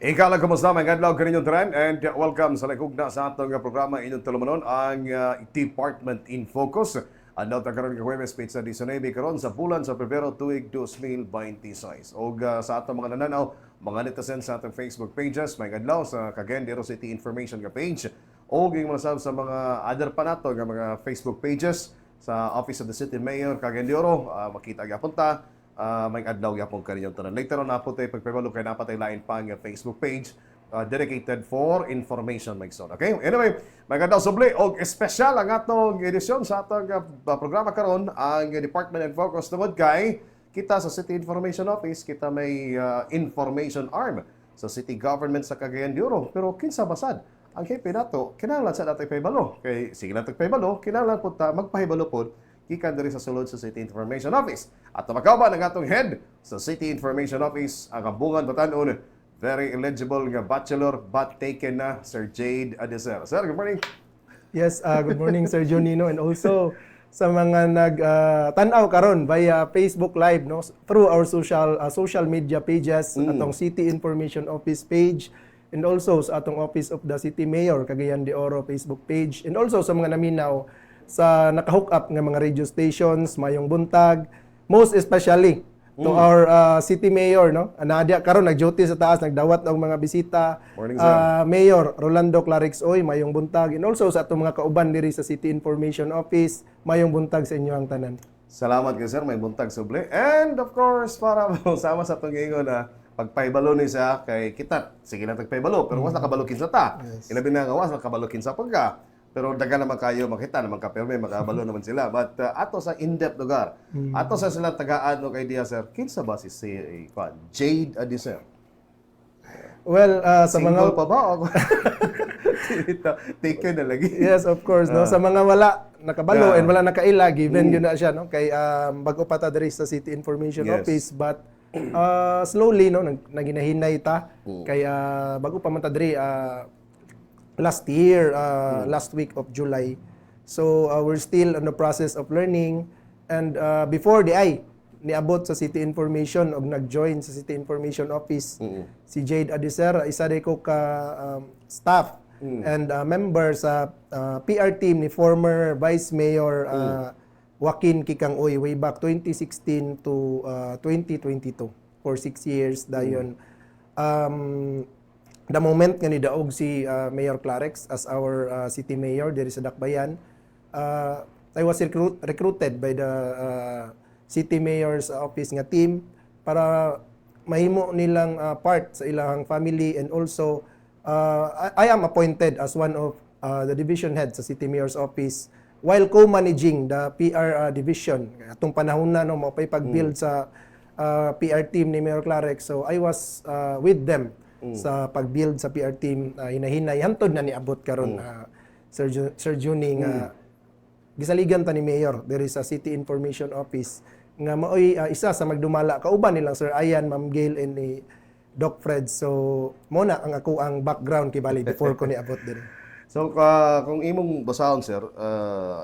Ikaw lang kumusta, mga adlaw kaninyong tanan, and welcome sa likugna sa atong programa inyong tulumanon ang Department in Focus. Adlaw ta karon nga Huwebes pizza 19 karon sa bulan sa Pebrero tuig 2026. Og sa atong mga nananaw, mga netizens sa atong Facebook pages, mga adlaw sa Cagayan de Oro City Information nga page og yung mga sa mga other pa nato nga mga Facebook pages sa Office of the City Mayor Cagayan de Oro, makita gyapon ta. May adlaw yapon kaninyong tanan. Later on po tayo pagpapalo kay napatay lain pa ang Facebook page dedicated for information may son. Okay? Anyway, may adlaw subli og espesyal ang atong edisyon sa atong programa karon ang Department and Focus tungod kay kita sa City Information Office, kita may information arm sa City Government sa Cagayan de Oro. Pero kinsa basad ang hepe nato kinahanglan sa natay pahibalo. Kay sige lang tag pahibalo, kinahanglan pud ta magpahibalo pod gikan diri sa sulod sa City Information Office. At makaban ang atong head sa City Information Office, ang ambungan batanon, very eligible nga bachelor but taken na Sir Jade Adeser. Sir, good morning. Yes, good morning Sir Junino, and also sa mga nag-tanaw karon via Facebook Live no through our social media pages, atong City Information Office page, and also sa atong Office of the City Mayor Cagayan de Oro Facebook page, and also sa mga naminaw sa naka-hook up nga mga radio stations mayong buntag, most especially to our City Mayor no. Nadia karon nag-duty sa taas, nagdawat og mga bisita. Morning, sir. Mayor Rolando Clarix-Oy mayong buntag, and also sa atong mga kauban diri sa City Information Office mayong buntag sa inyo ang tanan. Salamat kay sir, may buntag subli. And of course, para sama sa atong ingon na pagpaibalo ni siya kay kita, sige lang tagpaibalo, pero was nakabalukin sa ta. Yes. Ilabi na nga was nakabalukin sa pagka. Pero daga naman kayo makita naman kapirme, makabalo naman sila. But ato sa in-depth lugar, ato sa sila tagaan no kay Dia sir, kinsa ba si Jade Adeser? Well, sa Single mga pa ba? O taken na lagi. yes, of course no, sa mga wala nakabalo Yeah. and wala nakaila, given yun na siya no kay bago pa ta diri sa City Information Yes. Office, but slowly no naginahinay ta kay bago pa man ta diri last year, last week of July. So we're still in the process of learning, and before niabot sa City Information og nag-join sa City Information Office si Jade Adeser, isa day ko ka staff and member sa PR team ni former Vice Mayor Joaquin Kikang-Oy way back 2016 to 2022 for 6 years dayon. The moment nga nidaog si Mayor Clarix as our city mayor diri sa Dakbayan, I was recruited by the city mayor's office nga team para mahimo nilang part sa ilang family, and also I am appointed as one of the division head sa city mayor's office while co-managing the PR division. Atong panahon na no mapay pag-build sa PR team ni Mayor Clarix, so I was with them sa pag-build sa PR team. Hinahinay hantod na niabot karon Sir Juni nga gisaligan ta ni Mayor diri sa City Information Office nga maoy isa sa magdumala kauban nilang Sir Ayan, Ma'am Gail, and ni Doc Fred. So mo na ang ako ang background kay bali before ko niabot diri. So kung imong basahon sir,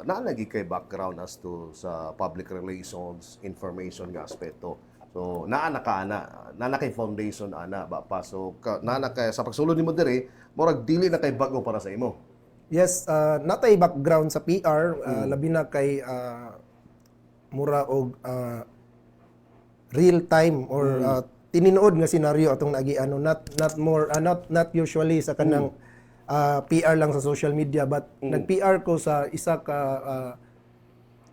naalagi kay background as to sa public relations, information nga aspeto. So naa kay foundation ana ba pa, so naa kay sa pagsulod nimo diri murag dili na kay bago para sa imo. Yes, natay background sa PR, labi na kay mura og real time or tininuod nga senaryo atong nagiano, not usually sa kanang PR lang sa social media, but nag-PR ko sa isa ka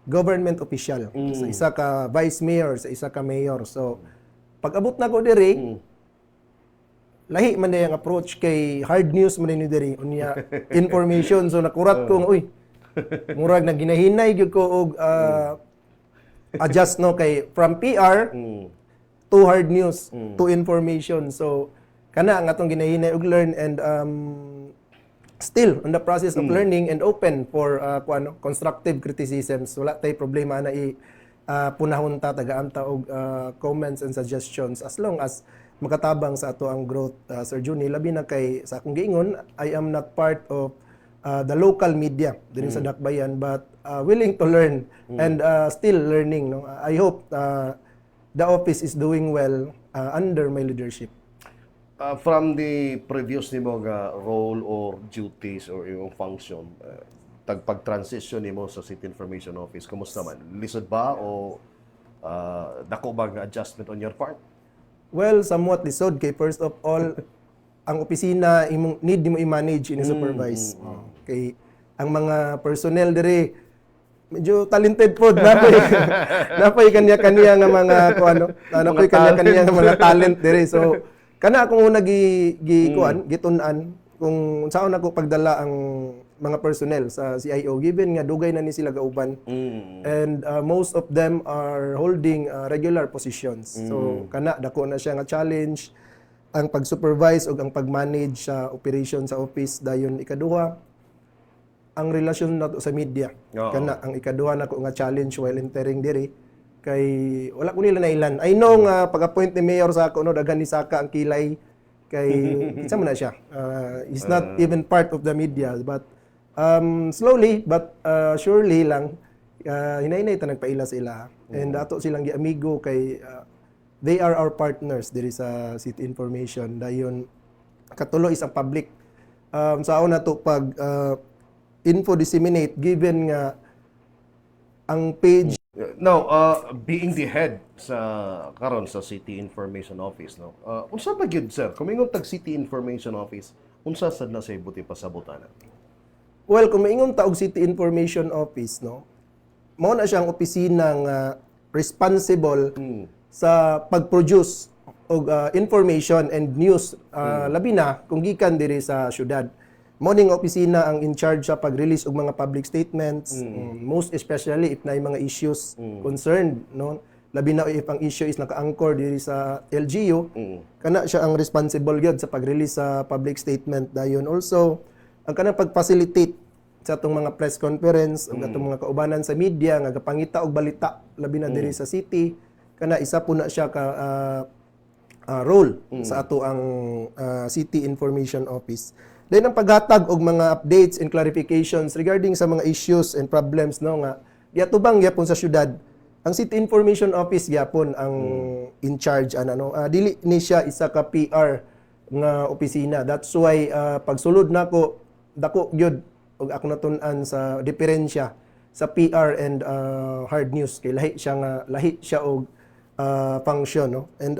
government official, sa isa ka vice mayor, sa isa ka mayor. So pag-abot na ko diri, lahi man day ang approach kay hard news man ni diri unya information. So nakurat ko uy, murag naginahinay gyud ko og adjust no kay from PR to hard news to information. So kana ang atong ginahinay og learn, and still on the process of learning and open for constructive criticisms. Wala tay problema na punahon ta, tagaan ta og comments and suggestions as long as makatabang sa ato ang growth. Sir Juni, labi na kay sa akong giingon, I am not part of the local media din sa Dakbayan, but willing to learn and still learning. No? I hope the office is doing well under my leadership. From the previous nimo nga role or duties or yung function, pag-transition nimo sa City Information Office, kumusta man? Lisod ba o dako ba nga adjustment on your part? Well, somewhat lisod kay first of all, ang opisina imong need mo i-manage and supervise. Kay ang mga personnel diri medyo talented pod napay kanya-kanya nga mga kuano, napay kanya-kanya nga mga talent diri. So kana akong una kuan gitun-an kung saan ako pagdala ang mga personnel sa CIO given nga dugay na ni sila gauban. And most of them are holding regular positions. So kana dako na siya nga challenge ang pag-supervise o ang pag-manage sa operation sa office. Dayon ikaduha ang relasyon nato sa media. Oo. Kana ang ikaduha nako nga challenge while entering diri kay wala ko nila nailan. I know nga pag-appoint ni mayor sa ako no daghan ni Saka ang kilay kay kinsa man na siya. He's not even part of the media but slowly but surely lang hinay-hinay ta nagpaila sila. And ato silang giamigo kay they are our partners diri sa City Information. Dayon katulo is ang public. Sa una to pag info disseminate given nga ang page Now, being the head sa karon sa City Information Office, no. Unsa ba gyud sir? Kumingon tag City Information Office, unsa sad na sa ibuti pasabutan? well kung maingon ta og City Information Office no mao na siyang opisina nga responsible sa pag-produce og information and news labi na kung gikan diri sa syudad. Mao ning opisina ang in charge sa pag-release og mga public statements, most especially if naay mga issues concerned, no? Labi na if ang issue is naka-anchor diri sa LGU, kana siya ang responsible gyud sa pag-release sa public statement. Dayon also ang kanang pag-facilitate sa atong mga press conference ug atong mga kaubanan sa media nga gapangita og balita labi na diri sa city, kana isa po na siya ka role sa ato ang City Information Office. Then ang paghatag og mga updates and clarifications regarding sa mga issues and problems no nga giatubang gyapon sa syudad. Ang City Information Office gyapon ang in charge dili ni siya isa ka PR nga opisina. That's why pagsulod nako dako gyud og ako natun-an sa diferensya sa PR and hard news kay lahi siya og function no. And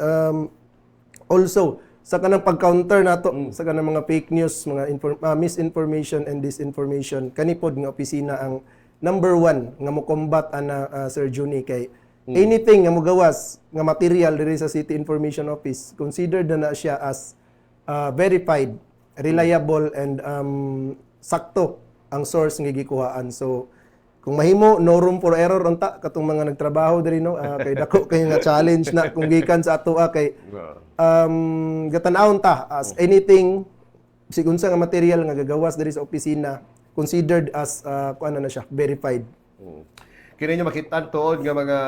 also sa kanang pag-counter nato sa kanang mga fake news, mga misinformation and disinformation, kanipod nga opisina ang number one nga mo combat ana Sir Juni kay anything nga mogawas nga material diri sa City Information Office considered na siya as verified, reliable and sakto ang source nga gikuhaan. So kung mahimo no room for error unta katong mga nagtrabaho diri no kay dako kay nga challenge na kung gikan sa ato kay gatan-awon ta as anything sigunsa nga material nga gagawas diri sa opisina considered as kuan na siya verified. Kini nyo makita tuod nga mga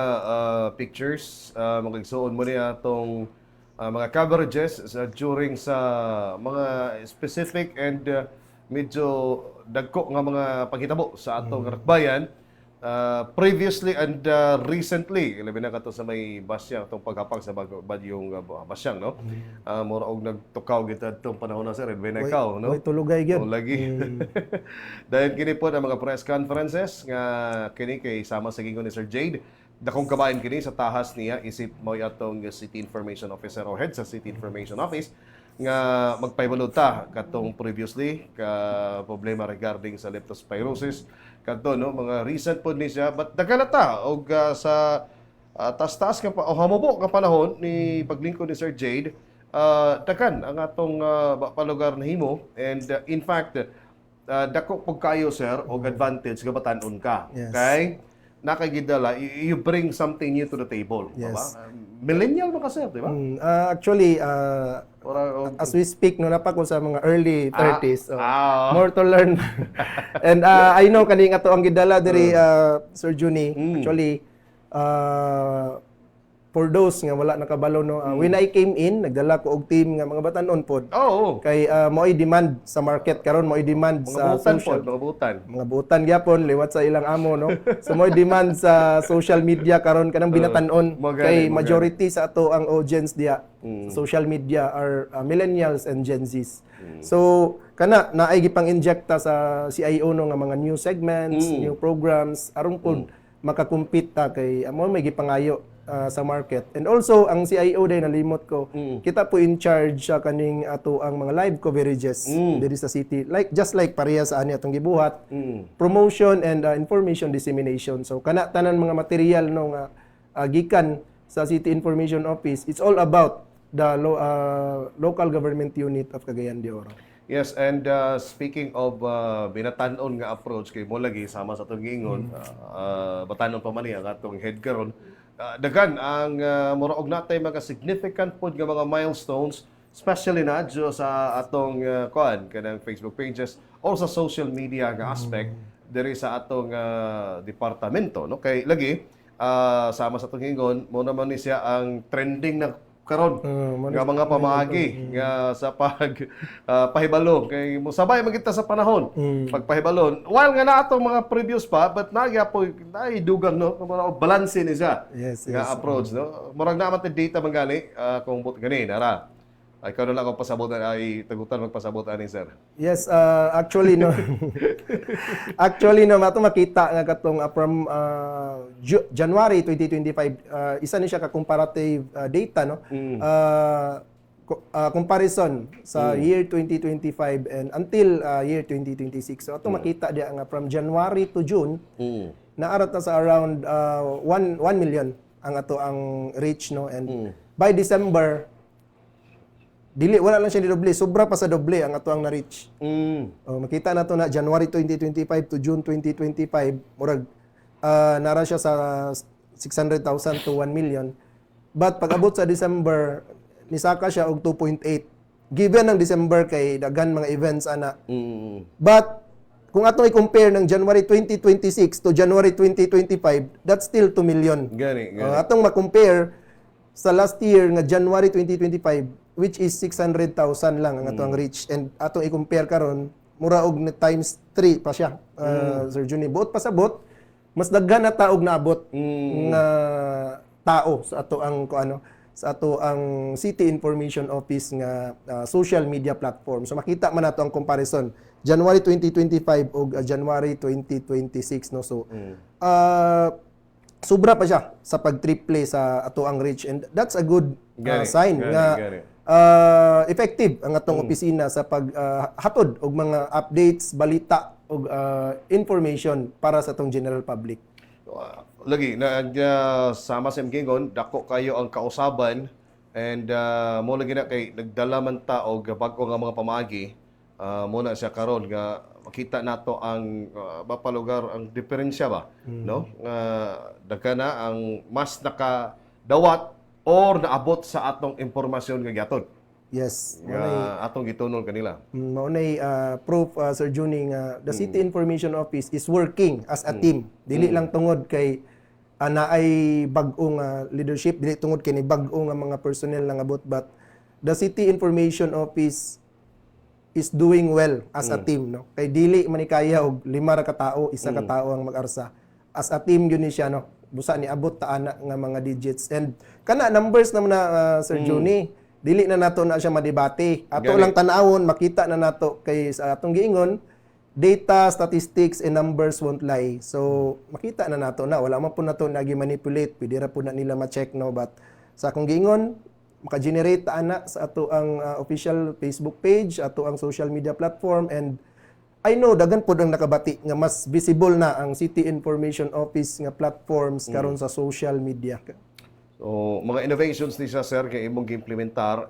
pictures, magigsuon mo niya atong mga coverages during sa mga specific and medyo dagko nga mga paghitabo sa atong rakbayan previously and recently. Labi na kato sa may Basyang, itong paghapag sa bagyong Basyang, no? Mura og nagtukaw kita itong panahon na sir, Benekaw, no? Way tulugay gyud. Lagi. Dahil kini po ang mga press conferences nga kini kay sama sa gingon ni Sir Jade. Dakong kabayan kini sa tahas niya isip mo atong City Information Officer o head sa City Information Office nga magpahibalo ta katong previously ka problema regarding sa leptospirosis kadto no mga recent pod ni siya but dagalata og sa taas-taas ka pa o hamubo ka panahon ni paglingkod ni Sir Jade dakan ang atong palugar na himo and in fact dako pug kayo sir og advantage nga batan-on ka. Yes. Okay? Nakagidala, you bring something new to the table, Yes. ba? Millennial mo kasi, di ba? Actually as we speak no napa ko sa mga early 30s. So, more to learn. And I know kaning ato ang gidala diri Sir Juni. Actually for those nga wala nakabalo no, when I came in, nagdala ko og team nga mga batanon pod. Oo. Kay mo'y demand sa market karon, mo'y demand Mga sa butan po, social mga butan. mga butan gyapon liwat sa ilang amo no. So mo'y demand sa social media karon kanang binatan-on magani, kay magani. majority sa ato ang audience diya sa social media are millennials and Gen Zs. So kana naay gipang injecta sa CIO no nga mga new segments, new programs aron pod makakumpit ta kay amo may gipangayo sa market. And also ang CIO day nalimot ko, kita po in charge sa kaning ato ang mga live coverages diri sa city. Like just like pareha sa ani atong gibuhat, promotion and information dissemination. So kana tanan mga material no nga gikan sa City Information Office, it's all about the local government unit of Cagayan de Oro. Yes, and speaking of binatanon nga approach kay mo lagi sama sa atong giingon, batanon pa man niya atong head karon. Dagan ang mura og natay mga significant pod nga mga milestones, especially na sa atong kuan kanang Facebook pages or sa social media nga aspect diri sa atong departamento, no? Kay lagi sama sa atong giingon mo naman ni siya ang trending na karon nga mga pamaagi nga sa pahibalo kay mosabay man kita sa panahon pagpahibalon while nga na atong mga previous pa but nagya po dugang no balanse ni siya Yes, nga approach no murag naman ti data man gani kung but gani nara ay karon lang ako pasabotan ay tagutan magpasabot ani sir. Yes, actually no. Actually no mato makita nga katong from January 2025 isa ni siya ka comparative data no. Comparison sa year 2025 and until year 2026. So ato makita dia nga from January to June naarat na sa around 1 million ang ato ang reach no and by December dili wala lang siya ni doble, sobra pa sa doble ang ato ang na-reach. Makita na to na January 2025 to June 2025, murag nara siya sa 600,000 to 1 million. But pag abot sa December, nisaka siya og 2.8. Given ang December kay daghan mga events ana. But kung atong i-compare ng January 2026 to January 2025, that's still 2 million. Gani. Atong ma-compare sa last year nga January 2025 which is 600,000 lang ang atong reach and atong i-compare karon mura og times 3 pa siya. Sir Juni, buot pa sa bot mas daghan na taog naabot nga tao sa ato ang sa ato ang City Information Office nga social media platform. So makita man nato ang comparison January 2025 ug January 2026 no. So sobra pa siya sa pag-triple sa ato ang reach and that's a good sign nga effective ang atong opisina sa paghatod og mga updates, balita og information para sa atong general public. Lagi na sama sa gingon dako kayo ang kausaban and mo lagi na kay nagdala man ta og bag-o nga mga pamaagi mo na siya karon nga makita nato ang mapalugar ang diferensya ba no daghan na ang mas nakadawat or naabot sa atong impormasyon nga gihatod. Yes. Atong gitunon kanila. Maunay proof Sir Juni nga the City Information Office is working as a team. Dili lang tungod kay naay bag-o nga leadership, dili tungod kay ni bag-o nga mga personnel lang abot but the City Information Office is doing well as a team no. Kay dili man ni kaya og 5 ra ka tawo, 1 ka tawo ang mag-arsa. As a team gyud ni siya no. Busa ni abot ta ana nga mga digits and kana numbers naman na Sir Juni dili na nato na siya madebate ato lang tan-awon makita na nato kay sa atong giingon data statistics and numbers won't lie so makita na nato na wala man po nato nagi manipulate pwede ra po na nila ma-check no but sa akong giingon maka-generate ta ana sa ato ang official Facebook page ato ang social media platform and I know daghan pod ang nakabati nga mas visible na ang City Information Office nga platforms karon sa social media. So, mga innovations ni siya, sir, kay imong gi-implementar,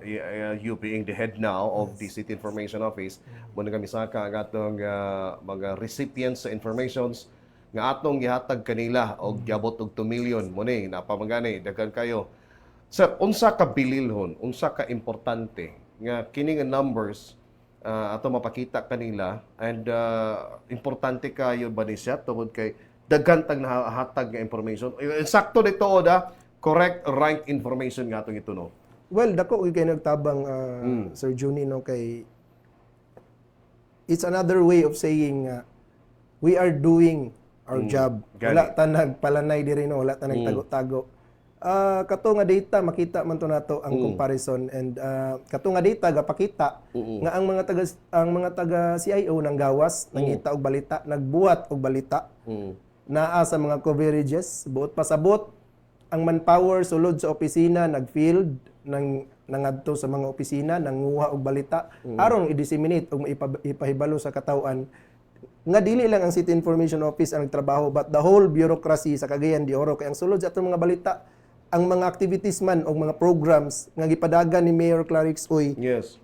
you being the head now of the City Information Office, muna kami saka ang atong mga recipients sa informations nga atong gihatag kanila og giabot og 2 million mo ni napamagani daghan kayo. Sir, unsa ka bililhon, unsa ka importante nga kini nga numbers ato mapakita kanila and importante kayo ba ni siya tungod kay daghan tag nahatag nga information. Sakto dito oda correct, right information nga itong ito, no? Well, dako kay nagtabang Sir Juni no kay it's another way of saying we are doing our job. Gani. Wala ta nagpalanay diri no, wala ta nagtago-tago. Kato nga data makita man to nato ang comparison and kato nga data gapakita nga ang mga taga CIO nang gawas nangita og balita, nagbuhat og balita. Naa sa mga coverages, buot pasabot ang manpower sulod sa opisina nagfield nangadto sa mga opisina nanguha og balita aron i-disseminate og ipahibalo sa katawan nga dili lang ang City Information Office ang nagtrabaho but the whole bureaucracy sa Cagayan de Oro kay ang sulod sa atong mga balita ang mga activities man o mga programs nga gipadagan ni Mayor Clarix Uy Yes.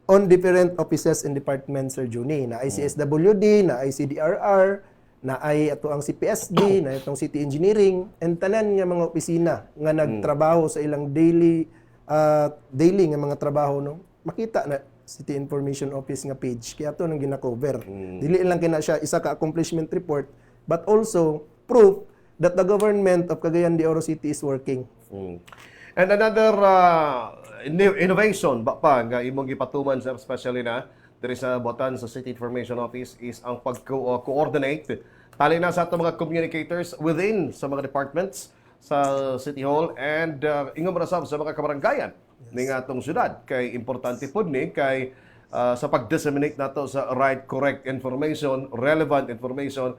on different offices and departments Sir Juni na ICSWD, na ICDRR, na ay ato ang CPSD, na itong City Engineering and tanan nga mga opisina nga nagtrabaho sa ilang daily nga mga trabaho no. Makita na City Information Office nga page kaya ato nang gina-cover. Dili lang kina siya isa ka accomplishment report but also proof that the government of Cagayan de Oro City is working. And another innovation ba pa nga imong gipatuman sir especially na diri sa Botan sa City Information Office is ang pag-coordinate tali na sa ato mga communicators within sa mga departments sa City Hall and ingon mo na sa mga kabaranggayan ning atong syudad kay importante pud ni kay sa pag-disseminate nato sa right correct information, relevant information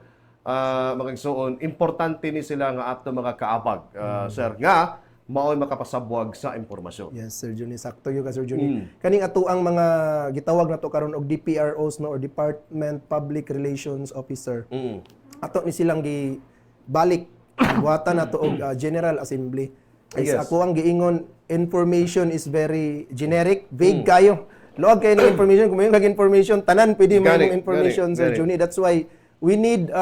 mga igsoon, importante ni sila nga ato mga kaabag sir nga mao'y makapasabwag sa impormasyon. Yes, Sir Juni. Sakto yun ka, Sir Juni. Kaning ato ang mga gitawag na to karon og DPROs no or Department Public Relations Officer. Ato ni silang gibalik buhatan nato og General Assembly. Kay Yes. ako ang giingon information is very generic, vague kayo. Luag kayo ng information, kung may information, tanan pwede mo Gani, yung information, Sir gani. Juni. That's why we need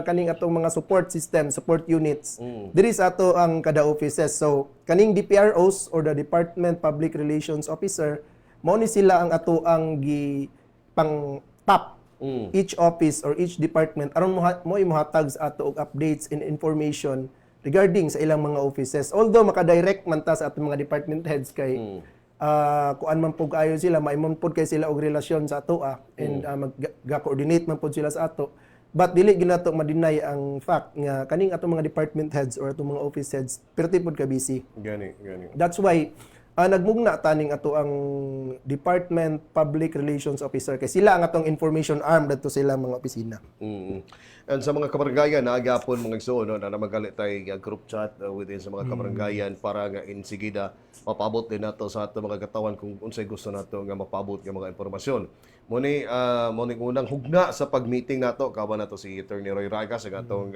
kaning atong mga support system, support units. Diri sa ato ang kada offices. So kaning DPROs or the Department Public Relations Officer, mao ni sila ang ato ang pang top each office or each department aron mo imuhatag sa ato og updates and information regarding sa ilang mga offices. Although maka-direct man ta sa atong mga department heads kay kuan man pug ayo sila maimon pud kay sila og relasyon sa ato and mag-coordinate man pud sila sa ato but dili ginato ma-deny ang fact nga kaning atong mga department heads or atong mga office heads perti pud ka busy. Gani. That's why nagmugna taning ato ang Department Public Relations Officer kay sila ang atong information arm dito sila mga opisina. And sa mga kabaranggayan, naagapon mga igsoon, no, na namagali tayo group chat within sa mga kabaranggayan para nga insigida mapabot din nato sa ato mga katawan kung unsay gusto nato nga mapabot nga mga impormasyon. Muni unang hugna sa pag-meeting nato kawan nato si Attorney Roy Ragas ang atong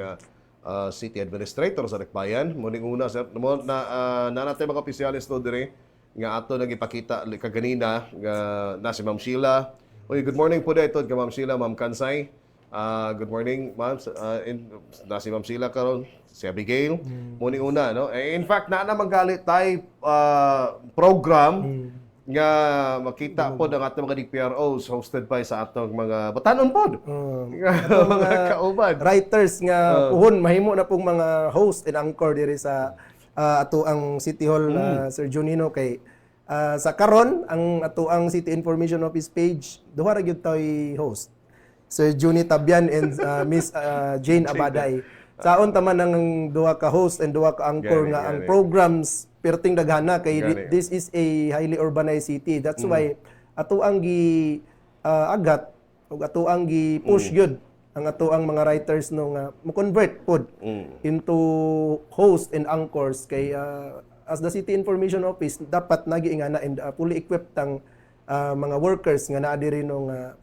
City Administrator sa Dakbayan. Muni una sir na natay mga opisyalis to dire nga ato nagipakita kaganina nga na si Ma'am Sheila. Oy, good morning po dito ka Ma'am Sheila, Ma'am Kansay. Good morning, ma'am. Na si Ma'am Sheila karon, si Abigail. Muni una, no? In fact, na magalit tayo program nga makita po ng atong mga DPROs hosted by sa atong mga batanon pod. Mga kauban. Writers nga puhon mahimo na pong mga host and anchor diri sa ato ang City Hall Sir Junino kay sa karon ang ato ang City Information Office page duha ra gyud tayo host. Sir Juni Tabian and Miss Jane Abaday. Saon taman ang duha ka host and duha ka anchor nga ang programs perting daghana kay this is a highly urbanized city. That's why ato ang agat ug ato ang push gyud ang ato ang mga writers no nga mo convert pod into host and anchors kay as the City Information Office dapat nagiingana and fully equipped ang mga workers nga naa diri no nga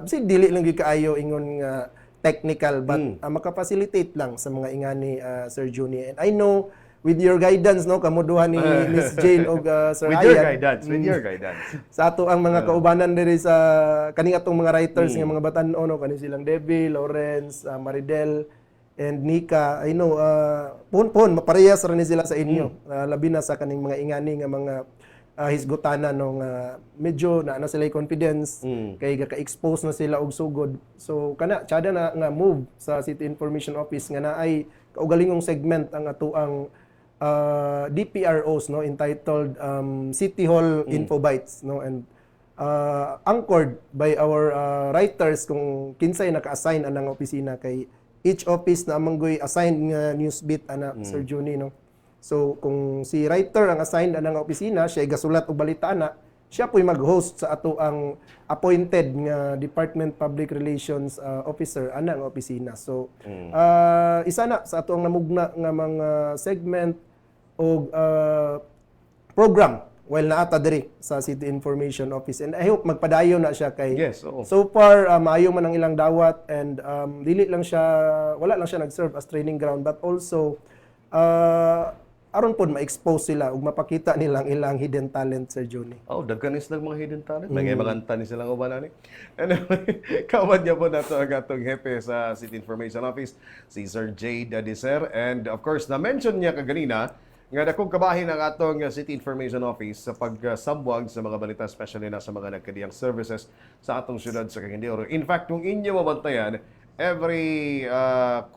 bisig dili lang gyud kaayo ingon nga technical but maka-facilitate lang sa mga ingani Sir Juni. And I know with your guidance no kamo duha ni Miss Jane og Sir With your guidance. Sa ato ang mga kaubanan diri sa kaning atong mga writers nga mga batan-o no kani silang Debbie, Lawrence, Maridel and Nika. I know puhon maparehas ra ni sila sa inyo. Labi na sa kaning mga ingani nga mga hisgutana no nga medyo na sila confidence kay gaka-expose na sila og sugod. So kana tiada na nga move sa City Information Office nga naay kaugalingong segment ang ato ang DPROs, no, entitled City Hall Info Bites, no, and anchored by our writers kung kinsay naka-assign anang opisina kay each office na amanggoy assigned nga news beat ana Sir Juni, no. So kung si writer ang assigned anang opisina, siya gasulat og balita ana, siya po'y mag-host sa ato ang appointed nga Department Public Relations officer ana nga opisina. So isa na sa ato ang namugna nga mga segment o program while naata diri sa City Information Office, and I hope magpadayon na siya kay Yes, oo. so far maayo man ang ilang dawat, and wala lang siya nag-serve as training ground, but also aron pod ma-expose sila ug mapakita nilang ilang hidden talent, Sir Johnny. Oh, dagkanis lang mga hidden talent. May maganta ni silang uban ani. Anyway, kawan niya po nato ang atong hepe sa City Information Office, si Sir Jade Adiser, and of course na-mention niya kaganina nga dakong kabahin ang atong City Information Office sa pagsambuag sa mga balita, especially na sa mga nagkadiyang services sa atong syudad sa Cagayan. In fact, kung inyo mabantayan, every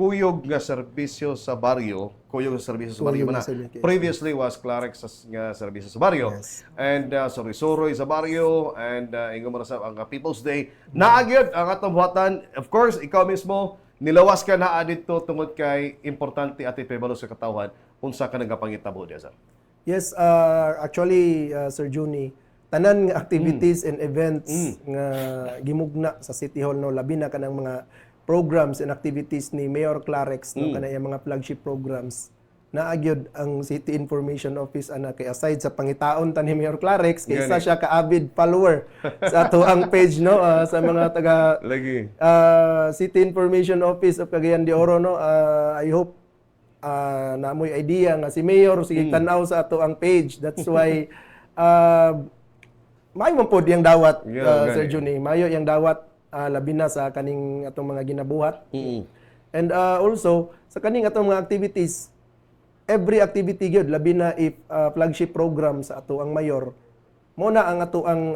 kuyog nga serbisyo sa baryo, man na, previously was Clarex nga serbisyo sa baryo. Yes. And Soroy sa baryo, and ingo mo na sa ang People's Day. Naagyod ang atong buhatan. Of course, ikaw mismo, nilawas ka na dito tungod kay importante at ipebalo sa katawan unsa ka nagapangitabo diya, sir. Yes, actually, Sir Juni, tanan nga activities and events nga gimugna sa City Hall, no, labi na kanang mga programs and activities ni Mayor Clarex, no, kanang mga flagship programs. Naagyod ang City Information Office ana kay aside sa pangitaon ta ni Mayor Clarex, kay isa siya ka-avid follower sa ato ang page, no, sa mga taga Lagi. City Information Office of Cagayan de Oro, no. I hope naamoy idea nga si Mayor sige tanaw sa ato ang page. That's why mayo man pod yang dawat, Sir Juni, mayo yang dawat labi na sa kaning atong mga ginabuhat. And also sa kaning atong mga activities, every activity gyud labi na if flagship program sa ato ang mayor, mo na ang ato ang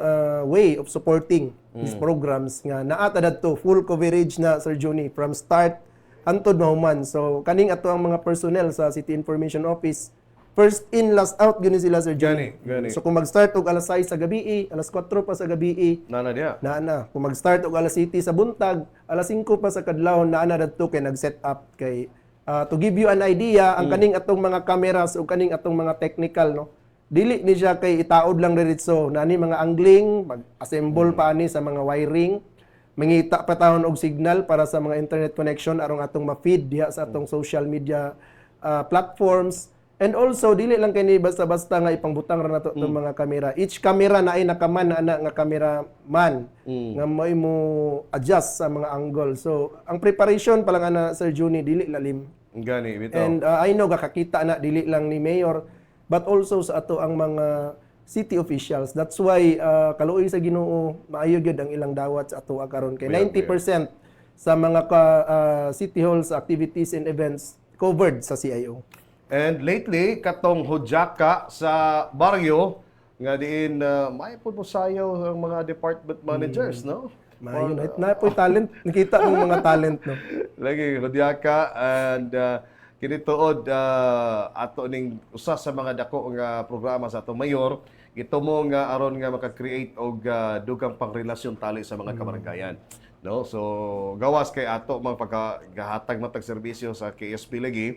way of supporting these programs nga naata dadto full coverage na, Sir Juni, from start hantod mahuman. So kaning ato ang mga personnel sa City Information Office, first in last out gani sila, Sir Johnny. Gani. So kung mag-start og alas 6 sa gabi, alas 4 pa sa gabi, Nana diya. na. Kung mag-start og alas 7 sa buntag, alas 5 pa sa kadlawon, na dadto kay nag-set up kay to give you an idea ang kaning atong mga cameras o kaning atong mga technical, no. Dili ni siya kay itaod lang diretso, nani mga angling, mag-assemble pa ani sa mga wiring, mangita pa taon og signal para sa mga internet connection arong atong ma-feed diha sa atong social media platforms. And also dili lang kay ni basta-basta nga ipangbutang ra nato itong mga kamera. Each camera na ay nakaman na ana nga cameraman nga mo adjust sa mga angle. So ang preparation pa lang ana, Sir Juni, dili lalim. Gani bitaw. And I know kakakita na dili lang ni Mayor but also sa ato ang mga city officials. That's why kaluoy sa Ginoo maayo gyud ang ilang dawat sa ato karon kay 90% sa mga city halls activities and events covered sa CIO. And lately katong hudyaka sa baryo nga diin may pud mo sayaw ang mga department managers, no? Maayo na po talent, nakita ang mga talent, no. Lagi hudyaka, and kini tuod ato ning usa sa mga dako nga programa sa atong mayor, ito mo nga aron nga maka-create og dugang pangrelasyon tali sa mga kabaranggayan, no. So gawas kay ato mga paggahatag matag serbisyo sa KSP lagi,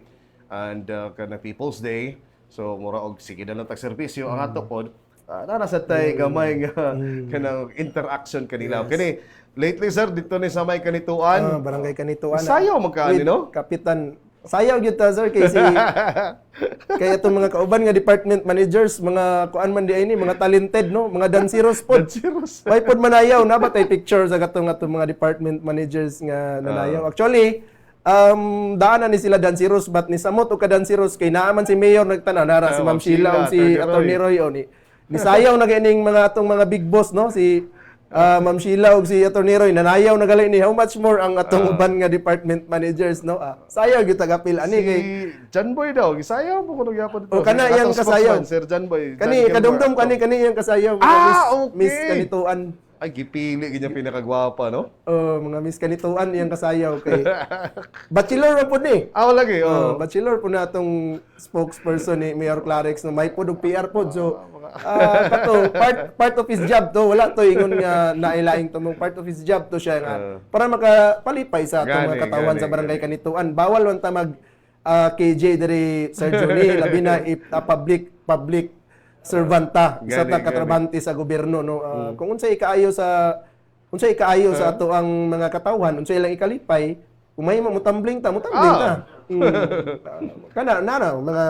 and kanang People's Day, so mura og sige na lang tag serbisyo ang ato pod nara sa tay gamay nga kanang interaction kanila. Kini lately, sir, dito ni sa may Kanituan, Barangay Kanituan. sayaw magkaani, no? Kapitan, sayaw gyud ta, sir, kay kay atong mga kauban nga department managers, mga kuan man di ay ni, mga talented, no, mga danceros pod. Why pod manayaw na ba tay picture sa atong mga department managers nga nanayaw. Actually, daanan ni sila danceros, but ni samot o ka danceros kay naaman si Mayor nagtanaw nara si Ma'am Sheila o si Attorney Roy o ni sayaw na ganing mga atong mga big boss, no, si Ma'am Sheila ug si Attorney Roy nanayaw na gali ni, how much more ang atong uban nga department managers, no. Sayaw gyud tagapil ani kay John Boy daw gisayaw po kuno gyapon dito. o kana iyang kasayaw, Sir John Boy. kani kadumdum kani iyang kasayaw, okay. Miss Kanituan. Ay, gipili ganyan pinakagwapa, no? Mga miss kanituan iyang kasayaw kay bachelor ra pud ni. Lagi, oh. Bachelor po na itong spokesperson ni Mayor Clarex na may po PR po. So, kato, part of his job to. Wala to ingon nga nailaing to mong part of his job to siya nga. Para makapalipay sa atong mga katawan sa barangay kanituan. Bawal man ta mag KJ diri Sir Johnny, labi na public servanta sa katrabante sa gobyerno no. Kung unsay ikaayo sa ato ang mga katawhan, unsay lang ikalipay, kung may mutambling ta. Kana mga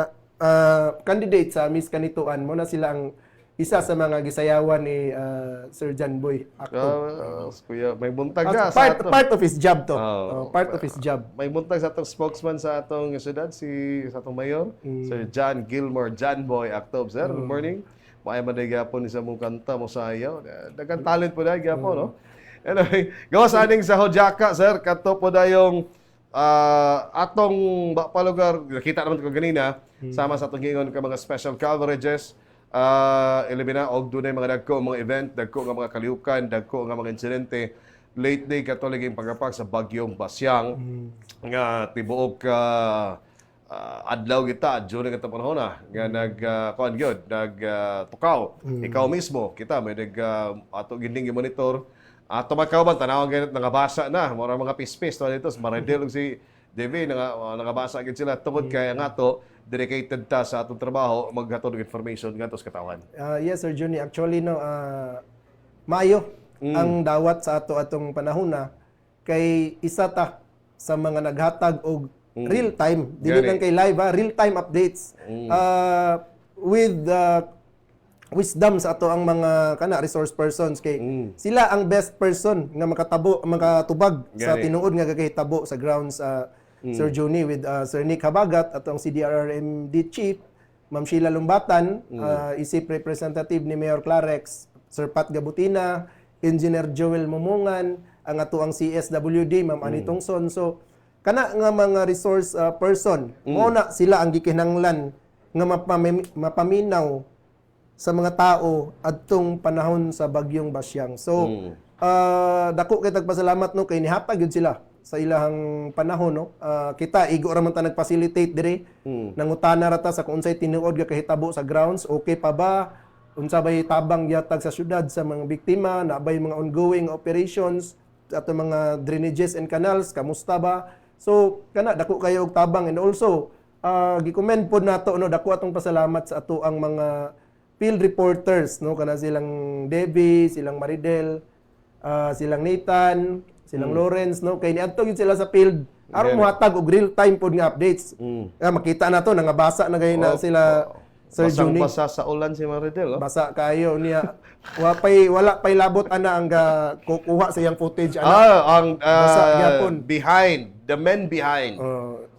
candidate sa Miss Kanituan mo na sila ang isa sa mga gisayawan ni Sir John Boy Acto. Kuya, may buntag na Part of his job to. Part of his job. May buntag sa atong spokesman sa atong syudad, sa atong mayor, Sir John Gilmore, John Boy Acto. Sir, good morning. Maaya man na gyapon sa mong kanta mo sayaw. Daghang talent po dahil gyapon, no? Anyway, gawas aning sa Hojaka, sir, kato po dayong atong palugar, nakita naman ko ganina, sama sa atong gingon ka mga special coverages, ilibina og dunay mga dagko mga event, dagko nga mga kalihukan, dagko nga mga insidente. Lately katoliging pagapak sa bagyong Basyang nga tibuok adlaw kita during atong panahon nga kuan gyud tukaw. Ikaw mismo kita may ato ginding monitor ato magkauban tanawon ganit nangabasa na mga pispis to dito maredel si DV nangabasa gid sila tungod kay nga to dedicated ta sa atong trabaho maghatod og information ngadto sa katawan. Yes Sir Johnny, actually no maayo ang dawat sa atong panahon na kay isa ta sa mga naghatag og real time dili lang kay live real time updates with wisdom sa ato ang mga resource persons kay sila ang best person nga makatubag sa tinuod nga gakahitabo sa grounds Sir Johnny with Sir Nick Habagat atong CDRRMD chief, Ma'am Sheila Lumbatan, isip representative ni Mayor Clarex, Sir Pat Gabutina, Engineer Joel Mumungan, ang ato ang CSWD Ma'am Ani Tongson. So kana nga mga resource person mo na sila ang gikinahanglan nga mapaminaw sa mga tao adtong panahon sa bagyong Basyang. So dako kay tagpasalamat no kay nihatag gyud sila sa ilahang panahon no. Kita igo ra man ta nag-facilitate diri. Nangutana ra ta sa kung unsay tinuod nga kahitabo sa grounds, okay pa ba? Unsa bay tabang yatag sa syudad sa mga biktima, na bay mga ongoing operations ato mga drainages and canals, kamusta ba? So kana dako kayo og tabang and also gi-commend pod nato no dako atong pasalamat sa ato ang mga field reporters no kana silang Debbie, silang Maridel, silang Nathan, silang Lawrence no kay niadto gyud sila sa field aron mohatag og real time pod nga updates. Makita na to nangabasa na gayud na sila Sir Johnny. Basa sa ulan si Maridel, Basa kayo niya. Wala pay labot ana ang kukuha sa iyang footage ang basa gyapon. the men behind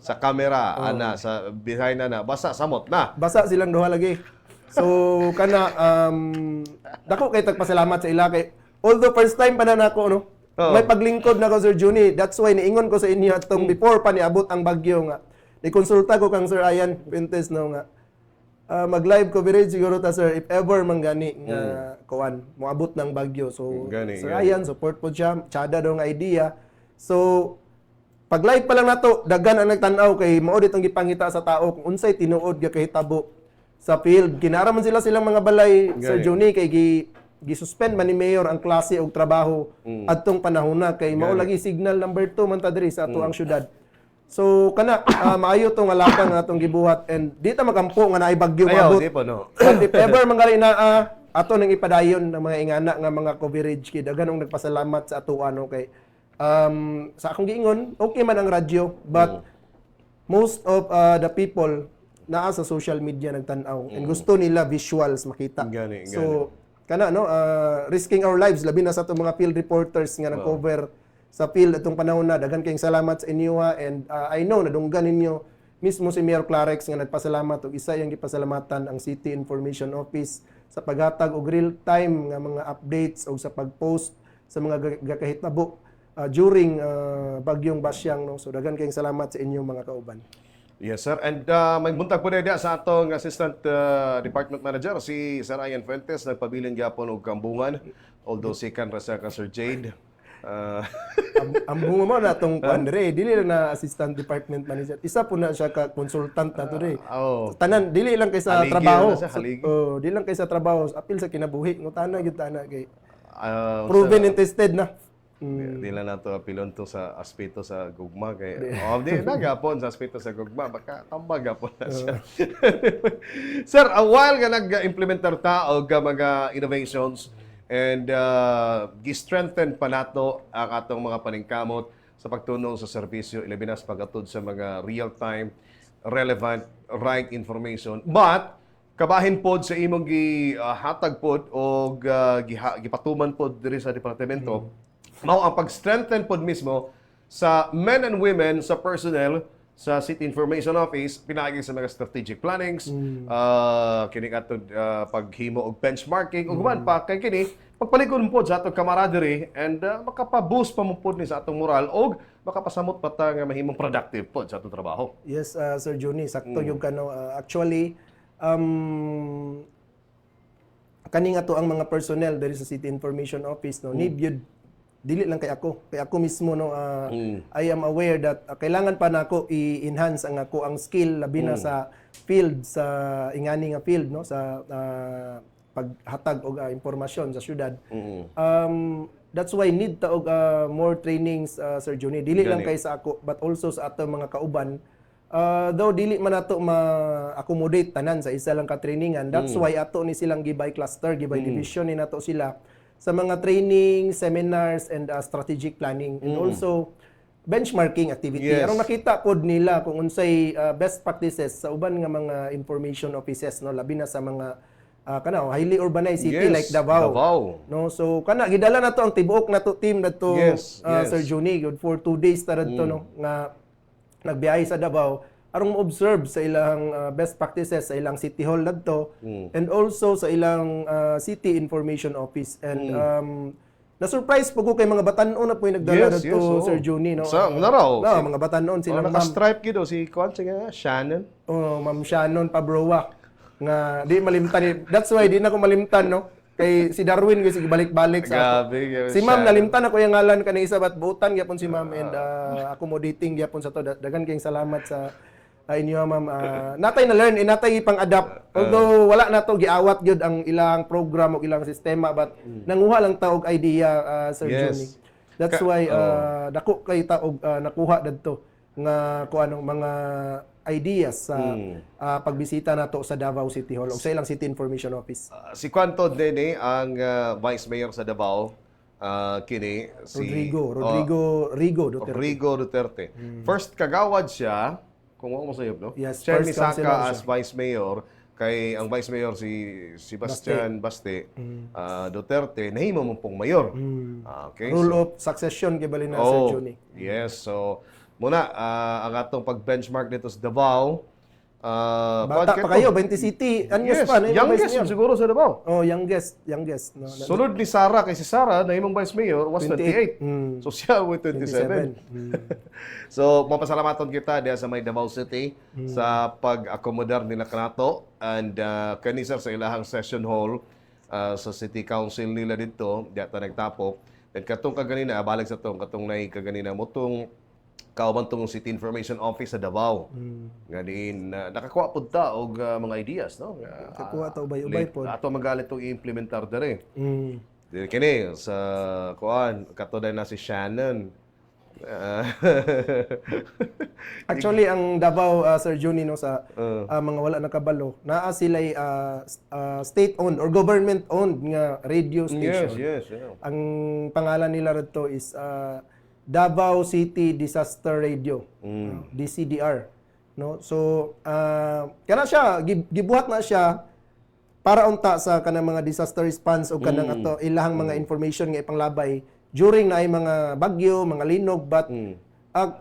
sa camera sa behind basa samot na. Basa silang duha lagi. So kana dako kay tagpasalamat sa ila kay although first time pa na nako no. May paglingkod na ko Sir Johnny. That's why niingon ko sa inyo atong before pa niabot ang bagyo nga. Nikonsulta ko kang Sir Ian Pintes no nga. Mag-live coverage siguro ta sir if ever manggani nga kuan moabot ng bagyo. So Sir Ian support po siya, tsada daw nga idea. So pag live pa lang nato daghan ang nagtan-aw kay mao ditong gipangita sa tao kung unsay tinuod nga kahitabo sa field. Kinaraman silang mga balay Sir Johnny kay gisuspend man ni Mayor ang klase og trabaho adtong panahon na kay mao lagi signal number 2 man ta diri sa ato ang syudad. So kana maayo tong alakang nga atong gibuhat and di ta makampo nga naay bagyo maabot. If ever manggali na ato nang ipadayon ng mga ingana nga mga coverage kay daganong nagpasalamat sa ato ano kay sa akong giingon okay man ang radyo but most of the people naa sa social media nagtan-aw and gusto nila visuals makita. So kana no risking our lives labi na sa atong mga field reporters nga nag-cover sa field atong panahon na daghan kayong salamat sa inyo and I know nadunggan ninyo mismo si Mayor Clarex nga nagpasalamat og isa yang gipasalamatan ang City Information Office sa paghatag og real time nga mga updates o sa pag-post sa mga gakahitabo during bagyong Basyang no. So daghan kayong salamat sa inyo mga kauban. Yes, sir. And may buntag po na sa atong Assistant Department Manager, si Sir Ian Fuentes, nagpabiling gyapon og kambungan. Although second ra sa ka Sir Jade. Ang bunga mo na itong Andre, dili lang na assistant department manager. Isa po na siya ka consultant na to rin. Oh. Tanan, dili lang kay sa Haligi trabaho. na siya, haligi. Dili lang kay sa trabaho. Apil sa kinabuhi. Ngutana, yun tana kay Sa- proven and tested na. Di lang nato apilon to sa aspeto sa gugma kay di nagapon sa aspeto sa gugma baka tambag gapon na siya. Sir, a while nga nag-implementar ta og mga innovations and gi-strengthen pa nato ang atong mga paningkamot sa pagtunong sa serbisyo ilabi na sa paghatod sa mga real-time relevant right information. But kabahin pod sa imong gihatag pod og gipatuman pod diri sa departamento mao ang pag-strengthen pod mismo sa men and women sa personnel sa City Information Office pinaagi sa mga strategic plannings, kini atong paghimo og benchmarking ug human pa kay kini pagpalikon pod sa atong camaraderie and makapa-boost pa mo pod ni sa atong moral og makapasamot pa ta nga mahimong productive pod sa atong trabaho. Yes, Sir Johnny, sakto yung kano. Actually, kaning ato ang mga personnel diri sa City Information Office no need yun dili lang kay ako mismo no I am aware that kailangan pa nako i-enhance ang ako ang skill labi na sa field sa ingani nga field no sa paghatag og impormasyon sa syudad. That's why need ta og more trainings, Sir Johnny, dili lang kay sa ako but also sa ato mga kauban. Though dili man nato ma-accommodate tanan sa isa lang ka trainingan, that's why ato ni silang gibay cluster, gibay division ni nato sila sa mga training, seminars, and strategic planning. And also, benchmarking activity. Yes. Arong nakita pod nila kung unsay best practices sa uban nga mga information offices, no? Labi na sa mga highly urbanized city like Davao. No? So, gidala na to ang tibuok na to team na to, Sir Juni, good for 2 days tarad to, no? Nga nagbiyahe sa Davao arong mo-observe sa ilang best practices sa ilang city hall dadto and also sa ilang city information office and na-surprise po ko kay mga batanon na po yung nagdala dadto, Sir Juni, no? Sa naraw. Mga batanon sila naka-stripe gido si Kwan nga Shannon. Ma'am Shannon Pabroa nga di malimtan. That's why di na ko malimtan, no? Kay si Darwin kasi balik-balik sa ako. Si Ma'am nalimtan ako yung ngalan kanang isa bat buutan gyapon si Ma'am and accommodating gyapon sa to. Dagan kayong salamat sa inyo, Ma'am. Natay na learn, natay pang-adapt. Although wala na to giawat gyud ang ilang program o ilang sistema but nanguha lang ta og idea, Sir Johnny. That's why dako kay ta og nakuha dadto nga kuanong mga ideas sa pagbisita nato sa Davao City Hall o sa ilang City Information Office. Si Quanto Dene ang Vice Mayor sa Davao. Kini si Rodrigo Duterte. First kagawad siya kung mo sayop, no? Yes, siya first misaka councilor as Vice Mayor kay ang Vice Mayor si Sebastian Baste Duterte nahimo mo pong mayor. Okay. Rule of succession kay balina, Sir Johnny. Yes, so muna ang atong pag-benchmark dito sa Davao. Bata pa kayo, 20 city. Youngest pa, youngest siguro sa Davao. Youngest. No? Sunod ni Sara, kay si Sara, na imong Vice Mayor, was 28. So siya with 27. So, mapasalamaton kita diya sa may Davao City sa pag-accommodar nila kanato and kani sir sa ilahang session hall sa City Council nila dito, diya ta nagtapok. And katong kaganina, balik sa katong nay kaganina mo tong kauban tong City Information Office sa Davao. Nga diin nakakuha pud ta og mga ideas, no? Nakakuha ta ubay-ubay pod. Ato magalit tong i-implementar dere. Dili kini sa kuan katuday na si Shannon. Actually ang Davao, Sir Johnny, no, sa mga wala nakabalo, naa sila state-owned or government-owned nga radio station. Yes. Ang pangalan nila rito is Davao City Disaster Radio, DCDR, no? So kana siya gibuhat na siya para unta sa kanang mga disaster response o kanang ato ilahang mga information nga ipanglabay during na ay mga bagyo, mga linog, but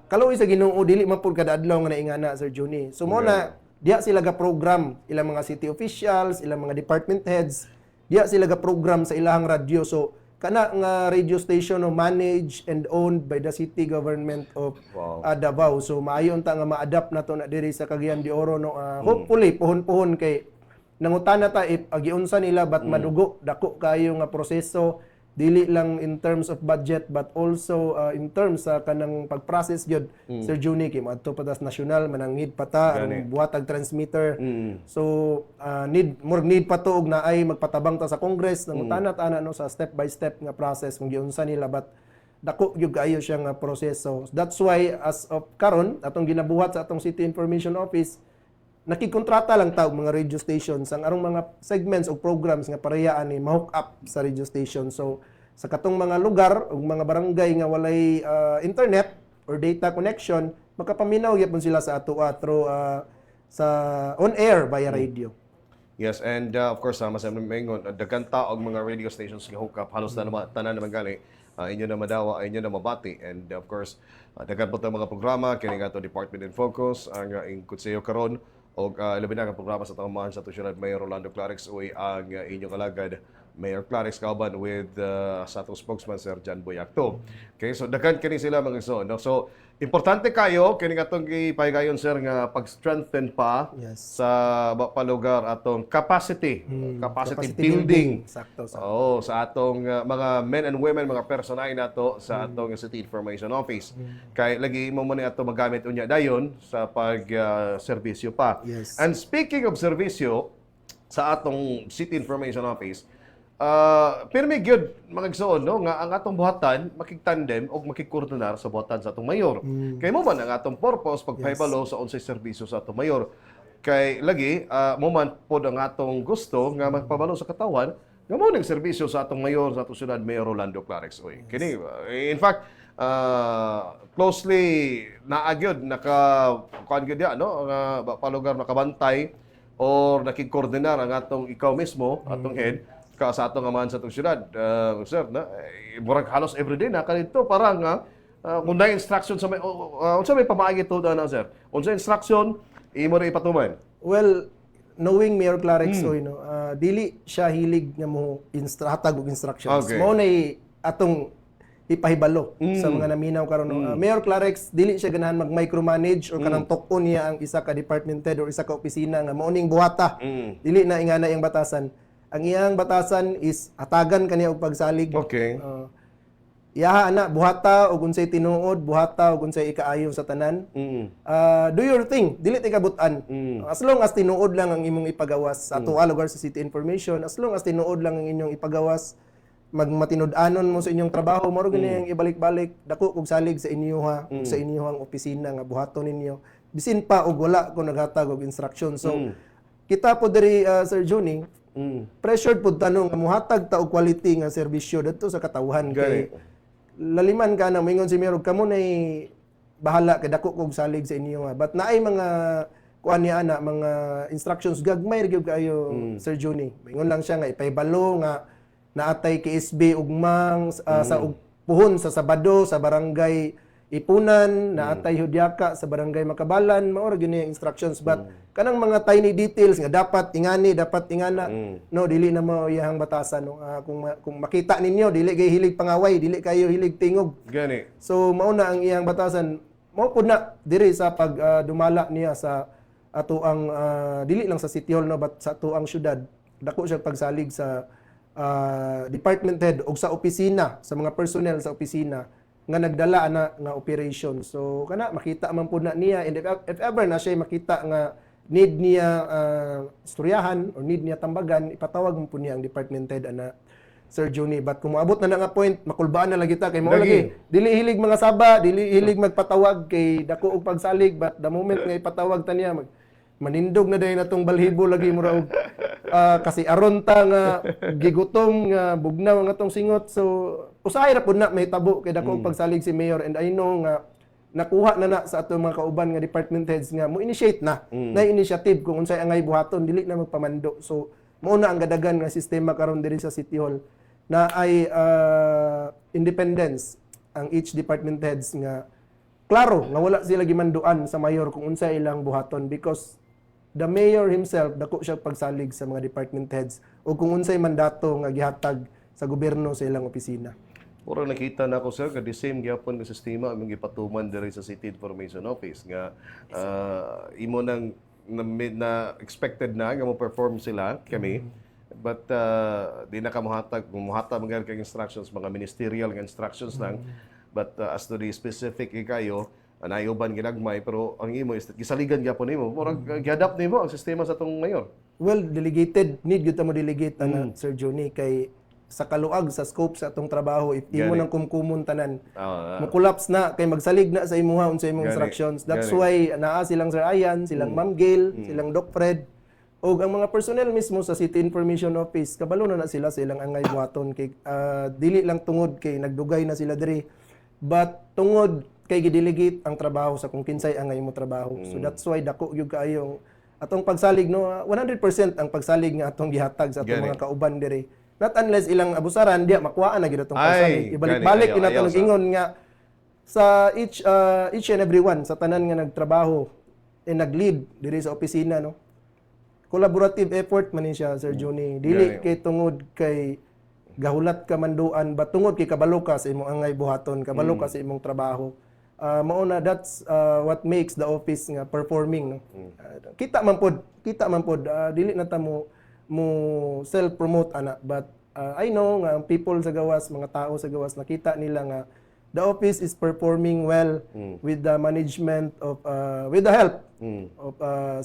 kaluoy sa Ginoo dili man pud kada adlaw nga naingana, Sir Johnny. So mo na diha sila ga program ilang mga city officials, ilang mga department heads, diha sila ga program sa ilahang radyo. So kana nga radio station no managed and owned by the city government of Wow. Davao. So maayo unta nga ma-adapt na to na diri sa Cagayan de Oro no. Hopefully puhon-puhon kay nangutana ta if agiunsa nila bat madugo dako kayo nga proseso dili lang in terms of budget but also in terms sa kanang pag-process gyud Sir Juni kay moadto pa tas national manangid pa ta ang buhatag transmitter. So need pa to og naay magpatabang ta sa Congress nangutana ta no sa step by step nga process kung giunsa nila but dako gyud kaayo siya nga proseso. That's why as of karon atong ginabuhat sa atong City Information Office nakikontrata lang ta og mga radio stations ang arong mga segments o programs nga parehaan ni ma-hook up sa radio station. So sa katong mga lugar o mga barangay nga walay internet or data connection makapaminaw gyapon sila sa ato through sa on air via radio. Yes, and of course, sama sa mga daghan taog mga radio stations nga hook up, halos tanan naman gali, inyo na madawa, inyo na mabati. And of course, daghan po mga programa, kini nga to Department in Focus, ang Kutseyo karon o labi na ang programa sa tamahan sa Tusyonad Mayor Rolando Clarix uy ang inyong alagad Mayor Clarix kauban with sa atong spokesman Sir John Boyacto. Okay, so daghan kini sila mga igsoon, no? So importante kayo kini atong gipahigayon sir nga pag-strengthen pa sa palugar atong capacity building. Sakto. Oo, sa atong mga men and women, mga personay nato sa atong City Information Office. Kay lagi mo man ato magamit unya dayon sa pag serbisyo pa. Yes. And speaking of serbisyo sa atong City Information Office, pirmi gyud mga igsoon no nga ang atong buhatan makigtandem o makikoordinar sa buhatan sa atong mayor. Kay mo man ang atong purpose pagpahibalo sa unsay serbisyo sa atong mayor. Kay lagi mo man pod ang atong gusto nga magpabalo sa katawan nga mo ning serbisyo sa atong mayor sa atong syudad Mayor Rolando Clarix. Oy, kini in fact closely naagyod kuan gyud ya no nga palugar nakabantay or nakikoordinar ang atong ikaw mismo atong head sa atong amahan sa atong syudad. Sir, murag halos everyday na kanito parang kung na instruction sa unsa may pamaagi to na sir. Unsa instruction imo ra ipatuman? Well, knowing Mayor Clarix no, dili siya hilig nga mo hatag og instructions. Okay. Mao nay atong ipahibalo sa mga naminaw karon no. Mayor Clarix dili siya ganahan mag-micromanage or kanang tok-on niya ang isa ka department head or isa ka opisina nga mao ning buhata. Dili na ingana iyang batasan. Ang iyang batasan is hatagan kaniya og pagsalig. Okay. Iyaha ana buhata og unsay tinuod, buhata og unsay ikaayo sa tanan. Do your thing, dili ti kabutan. As long as tinuod lang ang imong ipagawas sa ato lugar sa City Information, as long as tinuod lang ang inyong ipagawas, magmatinud-anon mo sa inyong trabaho, mao gani ang ibalik-balik dako og salig sa inyo ha, sa inyong opisina nga buhaton ninyo. Bisin pa og wala ko naghatag og instruction. So kita po diri Sir Juni, pressured pud tanong nga muhatag ta og quality nga serbisyo didto sa katawhan kay laliman ka na moingon si Mayor kamo nay bahala kay dako kog salig sa inyo nga but naay mga kuan niya ana mga instructions gagmay gyud kayo Sir Juni. Moingon lang siya nga ipahibalo nga naatay KSB ugmang sa puhon sa Sabado sa barangay Ipunan, naatay Hudyaka sa barangay Makabalan, mao ra gyud yung instructions but kanang mga tiny details nga dapat ingani, dapat ingana, no dili na mo iyang batasan no. Kung makita ninyo dili kay hilig pangaway, dili kayo hilig tingog. Gani. So mao na ang iyang batasan. Mao pud na diri sa pag dumala niya sa ato ang dili lang sa City Hall no but sa ato ang syudad. Dako siya pagsalig sa department head o sa opisina, sa mga personnel sa opisina nga nagdala na nga operation. So kana makita man pud na niya and if ever na siya makita nga need niya istoryahan or need niya tambagan, ipatawag mo po niya ang department head ana Sir Juni. But kung moabot na nga point, makulbaan na lang kita kay mao lagi dili hilig mga saba, dili hilig magpatawag kay dako og pagsalig but the moment nga ipatawag ta niya manindog na dayon natong balhibo lagi mo ra og kasi aron ta nga gigutom nga bugnaw nga tong singot. So usahay ra pud na may tabo kay dako og pagsalig si Mayor and I know nga nakuha na sa atong mga kauban nga department heads nga mo initiate na initiative kung unsay angay buhaton dili na magpamando. So mao na ang gadagan nga sistema karon diri sa City Hall na ay independence ang each department heads nga klaro nga wala sila gimanduan sa mayor kung unsay ilang buhaton because the mayor himself dako siya pagsalig sa mga department heads o kung unsay mandato nga gihatag sa gobyerno sa ilang opisina. Puro nakita na ako sir, nga the same gyapon nga sistema among gipatuman diri sa City Information Office nga imo nang na expected na nga mo perform sila kami. But di na ka muhatag mga kay instructions, mga ministerial nga instructions lang. But as to the specific ikayo, anayuban ginagmay pero ang imo is gisaligan gyapon nimo. Murag gi-adapt nimo ang sistema sa tong mayor. Well, delegated, need gyud ta mo delegate na Sir Johnny kay sa kaluag sa scope sa atong trabaho if imo nang kumkumon tanan mo collapse na kay magsalig na sa imuha unsa imong instructions. That's why naa silang Sir Ayan, silang Ma'am Gail, silang Doc Fred o ang mga personnel mismo sa City Information Office kabalo na sila sa ilang angay buhaton kay dili lang tungod kay nagdugay na sila diri but tungod kay gidelegate ang trabaho sa kung kinsay angay mo trabaho. So that's why dako gyud kaayong atong pagsalig no 100% ang pagsalig nga atong gihatag sa atong mga kauban diri. Not unless ilang abusaran diya makuhaan na gyud atong pagsalig. Ibalik-balik ina atong ingon nga sa each and every one sa tanan nga nagtrabaho and naglead diri sa opisina no. Collaborative effort man ni siya Sir Johnny. Dili kay tungod kay gahulat ka manduan ba tungod kay kabalo ka sa imong angay buhaton, kabalo ka sa imong trabaho. Mao na that's what makes the office nga performing no. Kita man pod dili na ta mo self-promote ana but I know nga people sa gawas, mga tao sa gawas nakita nila nga the office is performing well with the management of with the help of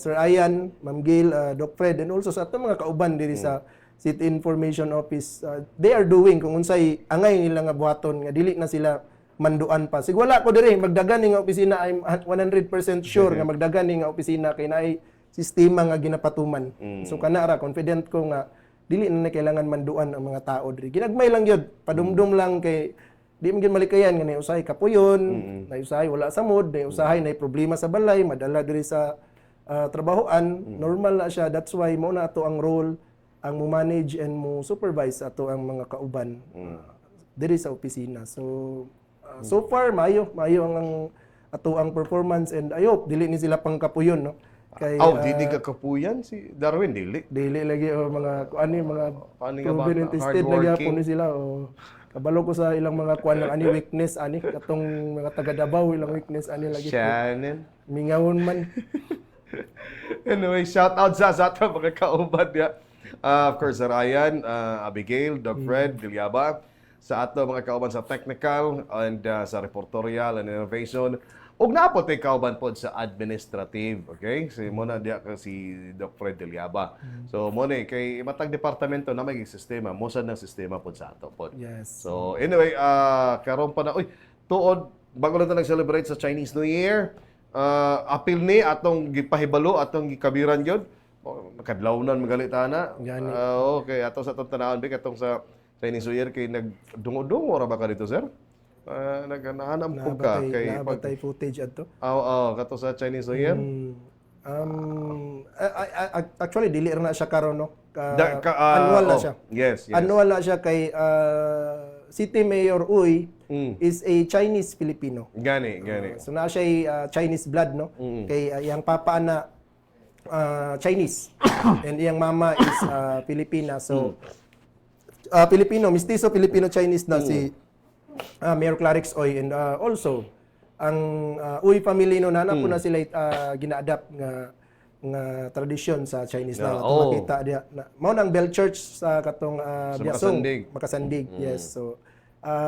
Sir Ayan, Ma'am Gail, Doc Fred and also sa atong mga kauban diri sa City Information Office. They are doing kung unsay angay nila nga buhaton nga dili na sila manduan pa. Sig wala ko diri magdagan nga opisina, I'm 100% sure nga magdagan nga opisina kay naay sistema nga ginapatuman. So kana ra confident ko nga dili na kailangan manduan ang mga tao diri. Ginagmay lang gyud, padumdum lang kay di man gyud malikayan nga usahay kapuyon, na usahay wala sa mood, na usahay na problema sa balay, madala diri sa trabahoan, normal na siya. That's why mo na ato ang role ang mo manage and mo supervise ato ang mga kauban diri sa opisina. So far mayo ang ato ang performance and I hope dili ni sila pang kapuyon no. Kay dili ka kapuyan si Darwin dili. Dili lagi mga kuani mga Paano nga proven bata? and tested lagi hapon ni sila o kabalo ko sa ilang mga kuan lang ani weakness ani katong mga taga Davao ilang weakness ani lagi. Shannon. Mingawon man. Anyway, shout out sa ato mga kauban ya. Of course, Sir Ryan, Abigail, Doc Fred, Dilyaba, sa ato mga kauban sa technical and sa reportorial and innovation. Ug napot ay kauban pod sa administrative, okay? Si mo na diya ka si Doc Fred Dilyaba. So mo ni kay matag departamento na may sistema, mo sad ng sistema pod sa ato pod. Yes. So anyway, karon pa na tuod bago na ta nag-celebrate sa Chinese New Year. Apil ni atong gipahibalo atong gikabiran gyud. Nakadlawnan magalita na. Okay, ato sa atong tanawon bi katong sa Chinese New Year kay nagdungo-dungo ra ba ka dito, sir? Naganahanap po ka kay nabatay footage adto. Kato sa Chinese New Year. Actually dili ra na siya karon no. Annual na siya. Yes. Annual na siya kay City Mayor Uy is a Chinese Filipino. Gani. So na siya Chinese blood no. Kay iyang papa na Chinese and iyang mama is Filipina. So Filipino, mestizo Filipino-Chinese na si Mayor Clarix Oy and also ang Uy family no nana po na sila gina-adapt nga tradisyon sa Chinese na makita dia mao nang Bell Church sa katong Biasong Makasandig. Yes. So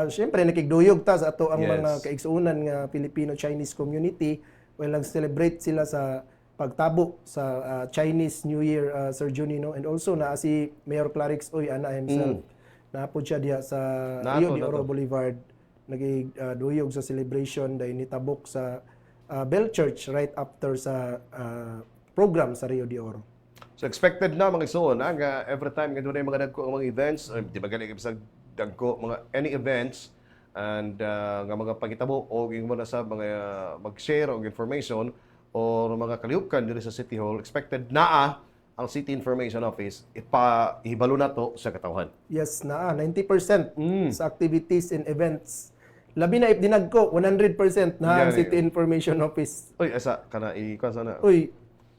syempre nakigduyog ta sa ato ang mga kaigsuonan nga Filipino-Chinese community while nag-celebrate sila sa pagtabo sa Chinese New Year, Sir Johnny no, and also na si Mayor Clarix Oy ana himself naapod siya diya sa Rio de Oro Boulevard nagiduyog sa celebration dahil nitabok sa Bell Church right after sa program sa Rio de Oro. So expected na mga igsoon nga every time nga dunay mga dagko mga events, di ba gali bisag dagko mga any events and nga mga pagitabo o ing mo na sa mga mag-share og information or mga kalihukan diri sa City Hall, expected naa ang City Information Office ihibalo na to sa katawhan. Yes, naa 90% sa activities and events. Labi na if dinagko 100% na ang City Information Office. Uy, asa kana ikuan sana. Uy,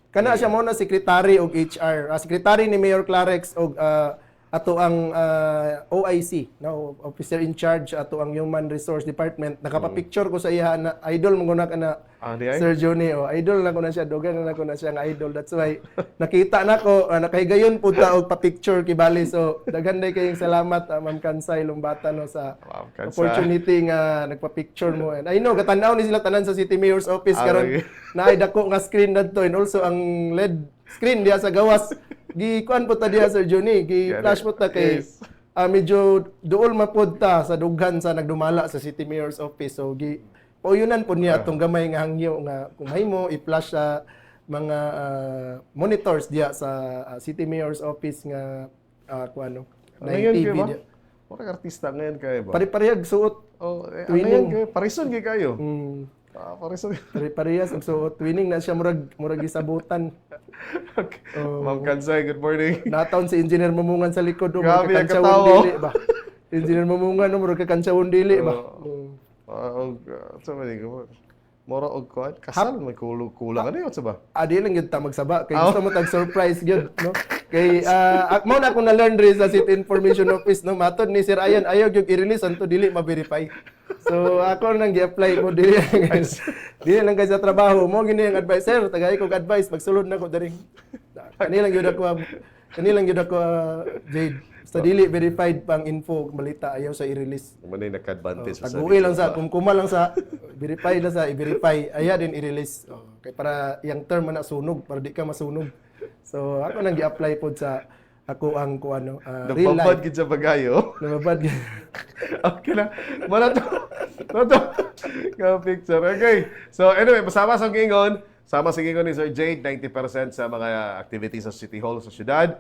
kana siya mo na secretary og HR, secretary ni Mayor Clarix og ato ang OIC, no, officer in charge ato ang Human Resource Department. Nakapa-picture ko sa iya na idol mo na kana di ay? Sir Johnny. Idol na ko na siya, dugan na ko na siya nga idol. That's why nakita na ko nakahigayon pud ta og pa-picture kibali. So daghan day kayong salamat Ma'am Kansay Lumbata no sa Ma'am Kansay. opportunity nga nagpa-picture mo. And I know katanaw ni sila tanan sa City Mayor's Office karon okay. naay dako nga screen dadto and also ang LED screen diya sa gawas gikuan po ta diya Sir Johnny gi-flash po ta kay Yes. medyo duol mapod ta sa dughan sa nagdumala sa City Mayor's Office. So pauyunan po niya atong gamay nga hangyo nga kung mahimo i-flash sa mga monitors diya sa City Mayor's Office nga kuano na Ngayon TV kayo ba? diya. Murag artista ngayon kayo ba? Pare-parehag suot. Twinning. Ngayon kayo, parison kayo kayo. Parison. Pare-parehas og suot. Twinning na siya murag gisabutan. Okay. Ma'am Kansay, good morning. Nataon si Engineer Mamungan sa likod o Grabe ang kakantsawon katawa. dili ba? Engineer Mamungan o murag kakantsawon dili ba? Sa mali ko. Mora og kuan, kasal may kulang ano yun sa ba? Adi lang gyud ta magsaba kay gusto mo tag surprise gyud no. Kay mo na akong na-learn rin sa City Information Office no matod ni Sir Ayan ayaw gyud i-release anto dili ma-verify. So ako nang gi-apply mo dili dili lang kay sa trabaho mo gini ang advice sir tagay kog advice magsulod na ko diri. Kanilang gyud ako Jade. Sa dili verified pang info balita ayaw sa i-release. Manay naka-advantage sa Taguwi lang sa kuma lang sa verify na sa i-verify aya din i-release. Kay para yang term na sunog para di ka masunog. So ako nang gi-apply pod sa ako ang kuano real Nababad life. gid sa bagayo. Nababad. Okay na. Mana to. Ka picture. Okay. So anyway, masama sa gingon. Sama sa gingon ni Sir Jade 90% sa mga activities sa City Hall sa syudad.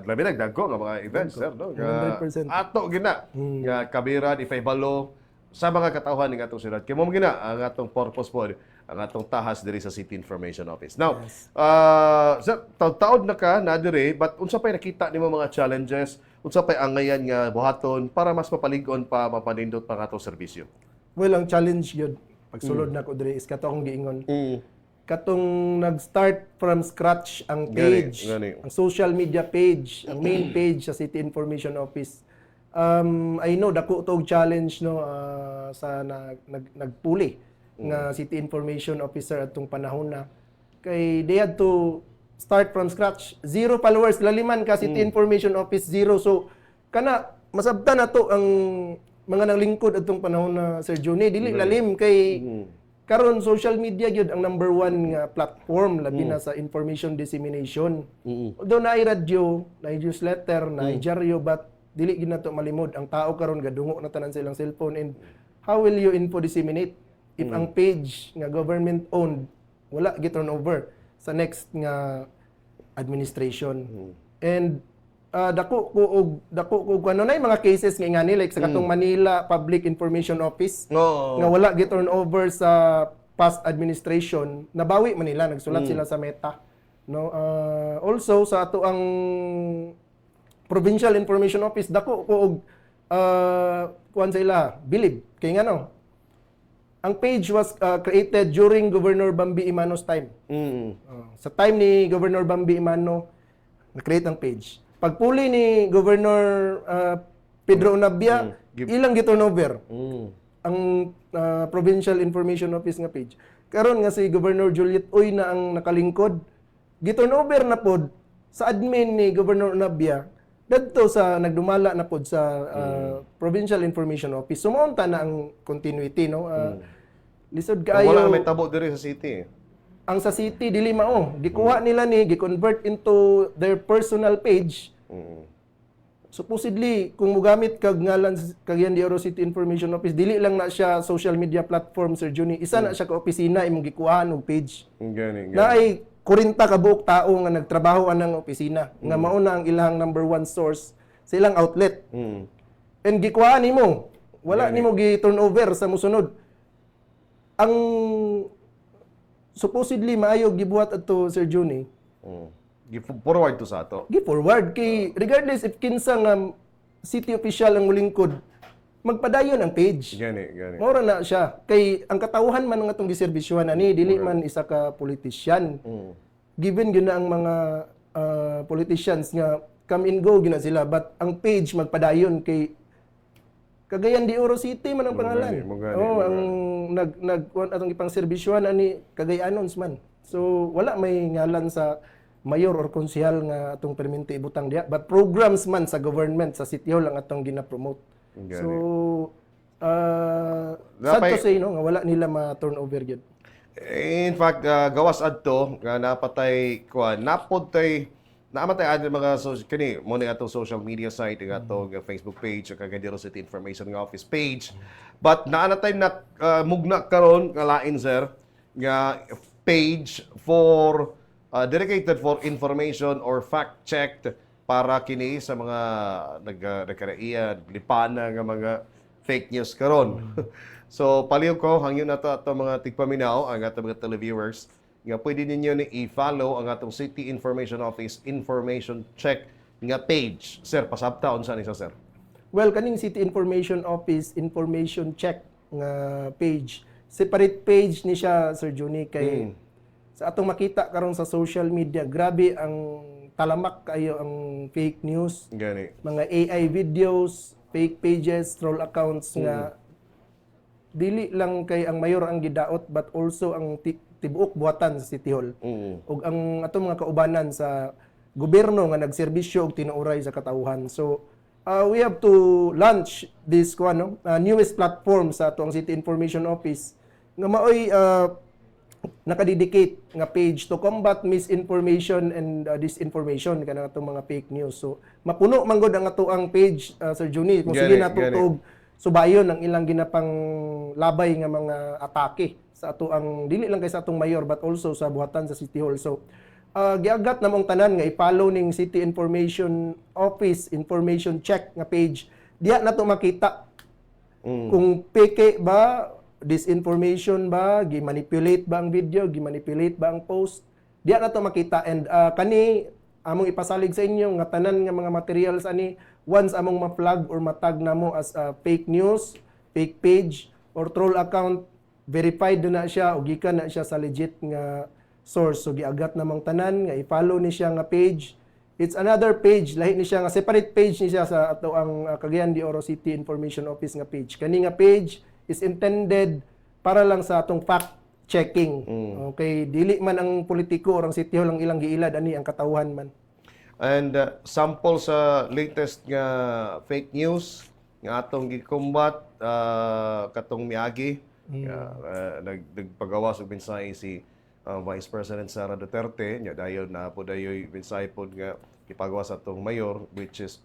Labi nagdagko nga mga events, sir, no? 100%. Ato gina nga kabiran ifay-balo sa mga katawhan ng atong syudad. Kay mo gina ang atong purpose po ang atong tahas diri sa City Information Office. Now, sir, taud na ka na diri, but unsa pay nakita nimo mga challenges, unsa pay angayan nga buhaton para mas mapalig-on pa mapanindot pa nga atong serbisyo? Well, ang challenge yun pagsulod na ko diri is kato akong giingon. Katong nag-start from scratch ang page, Gani. ang social media page, ang main page sa City Information Office. I know dako tog challenge no sa nagpuli nga City Information Officer atong panahon na kay they had to start from scratch. 0 followers laliman ka City Information Office 0. So kana masabtan na to ang mga naglingkod atong panahon na Sir Johnny dili lalim kay karon social media gyud ang number 1 nga platform labi na sa information dissemination. Although naay radyo, naay newsletter, naay dyaryo but dili gyud nato malimod ang tao karon gadungo na tanan sa ilang cellphone and how will you info disseminate if ang page nga government owned wala gi turnover sa next nga administration. And dako ko kuno nay mga cases nga ingani like sa katong Manila Public Information Office nga wala gi turnover sa past administration nabawi man nila nagsulat sila sa Meta no also sa ato ang Provincial Information Office dako ko og kuan sa ila believe kay ngano ang page was created during Governor Bambi Imano's time. Sa time ni Governor Bambi Imano na-create ang page. Pagpuli ni Governor Pedro Onabia, ilang gi-turnover ang Provincial Information Office nga page. Karon nga si Governor Juliet Uy na ang nakalingkod, gi-turnover na pod sa admin ni Governor Onabia dadto sa nagdumala na pod sa Provincial Information Office. Sumonta na ang continuity no. Lisod kaayo. Wala may tabo diri sa city. Ang sa city dili mao gikuha nila ni gi-convert into their personal page. Supposedly kung mogamit kag ngalan kag yan di Oro City Information Office dili lang na siya social media platform Sir Johnny isa na siya ka opisina imong gikuhaan og page. Gani. Na ay 40 ka buok tao nga nagtrabaho anang opisina nga mao na ang ilang number 1 source sa ilang outlet. And gikuhaan nimo wala nimo gi-turnover sa musunod. Ang supposedly maayo gibuhat ato Sir Johnny. Forward to sa ato. Gi-forward kay regardless if kinsa nga city official ang mulingkod magpadayon ang page. Gani. Mora na siya kay ang katawhan man nga tong giserbisyohan ani dili man isa ka politician. Given gyud na ang mga politicians nga come and go gina sila, but ang page magpadayon kay Cagayan de Oro City man ang pangalan. Ang atong ipang serbisyohan ani Cagayanons man. So wala may ngalan sa mayor or konsehal nga atong perminto ibutang diha, but programs man sa government sa City Hall ang atong gina-promote. So sad to say no nga wala nila ma-turnover gyud. In fact, gawas adto nga napatay kuan namatay adto mga kani mo ni atong social media site nga atong Facebook page ug Cagayan de Oro City Information nga office page. But naanatay na mugna karon nga lain sir nga page for dedicated for information or fact checked para kini sa mga nagkaraiya lipana nga mga fake news karon. So paliw ko hangyo na to ato mga tigpaminaw ang ato mga televiewers nga pwede ninyo ni i-follow ang atong City Information Office Information Check nga page. Sir, pasabtaon sa nisa sir. Well, kaning City Information Office Information Check nga page, separate page ni siya Sir Johnny kay sa atong makita karon sa social media, grabe ang talamak kayo ang fake news. Gani. Mga AI videos, fake pages, troll accounts nga dili lang kay ang mayor ang gidaot but also ang tibuok buhatan sa City Hall. Ug ang atong mga kaubanan sa gobyerno nga nagserbisyo og tinuoray sa katawhan. So we have to launch this newest platform sa atong City Information Office nga maoy nakadedicate nga page to combat misinformation and disinformation kanang atong mga fake news. So mapuno man gud ang atoang page Sir Juni kung sige natutog subayon ang ilang ginapang labay nga mga atake sa ato ang dili lang kay sa atong mayor but also sa buhatan sa City Hall. So giagat namong tanan nga i-follow ning City Information Office Information Check nga page. Diha nato makita kung peke ba, disinformation ba, gi-manipulate ba ang video, gi-manipulate ba ang post. Diha nato makita and kani among ipasalig sa inyo nga tanan nga mga materials ani once among ma-flag or matag namo as fake news, fake page or troll account, verified na siya o gikan na siya sa legit nga source. So giagat namang tanan nga i-follow ni siya nga page. It's another page, lahi ni siya nga separate page ni siya sa ato ang Cagayan de Oro City Information Office nga page. Kani nga page is intended para lang sa atong fact checking. Okay, dili man ang politiko or ang City Hall ang ilang giilad ani ang katawhan man. And sample sa latest nga fake news nga atong gikombat katong miagi nagpagawas og mensahe si Vice President Sara Duterte nya dayon na po dayoy mensahe pod nga ipagawas atong mayor which is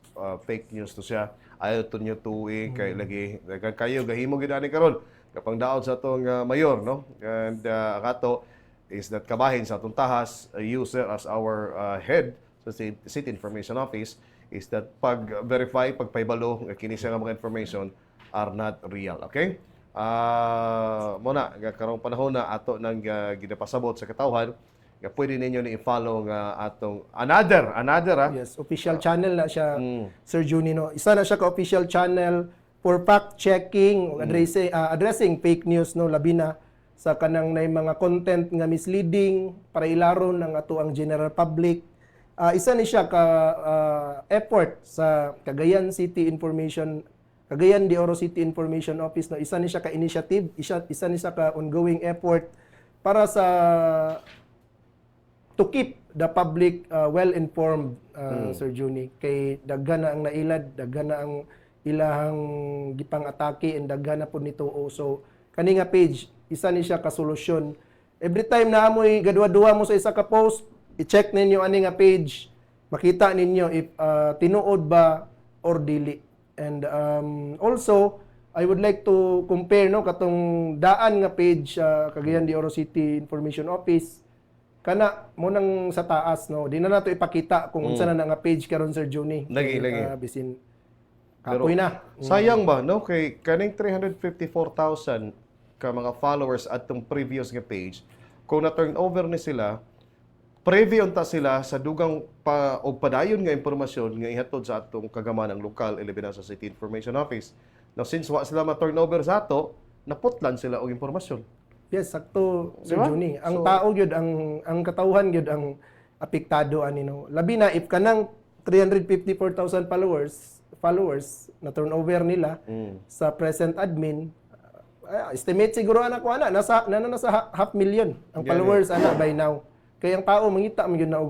fake news to siya ayo to nyo tuig kay lagi kayo gahimo gid ani karon kapang daot sa atong mayor no and kato is that kabahin sa atong tahas user as our head sa City Information Office is that pag-verify, pagpaibalo kini siya nga mga information are not real, okay? Muna, karong panahon na ato nang ginapasabot sa katawhan, nga pwede ninyo ni i-follow nga atong another Yes, official channel na siya Sir Juni no. Isa na siya ka official channel for fact checking, addressing fake news no labi na sa kanang nay mga content nga misleading para ilaron ang ato ang general public. Isa ni siya ka effort sa Cagayan de Oro City Information Office no. Isa ni siya ka initiative, isa ni siya ka ongoing effort para sa to keep the public well informed Sir Juni kay daghan na ang nailad, daghan na ang ilahang gipang atake and daghan na pud nito so kani nga page isa ni siya ka solusyon. Every time na amoy gadwa-duwa mo sa isa ka post, i-check ninyo ani nga page, makita ninyo if tinuod ba or dili. And also I would like to compare no katong daan nga page Cagayan de Oro City Information Office kana mo nang sa taas no. Di na nato ipakita kung unsa na nga page karon Sir Juni. Lagi. Bisin kapoy na. Sayang ba no kay kaning 354,000 ka mga followers atong previous nga page kung na-turnover ni sila preview ta sila sa dugang og padayon nga impormasyon nga ihatod sa atong kagamanang lokal ilabi na sa City Information Office. Now since wa sila ma-turnover sa ato, naputlan sila og impormasyon. Yes, sakto Sir Diba? Juni. Ang tao gyud ang katawhan gyud ang apektado ani no. Labi na if kanang 354,000 followers na turnover nila sa present admin. Estimate siguro anak ko nasa 500,000 ang followers by now. Kaya ang tao mangita man yun na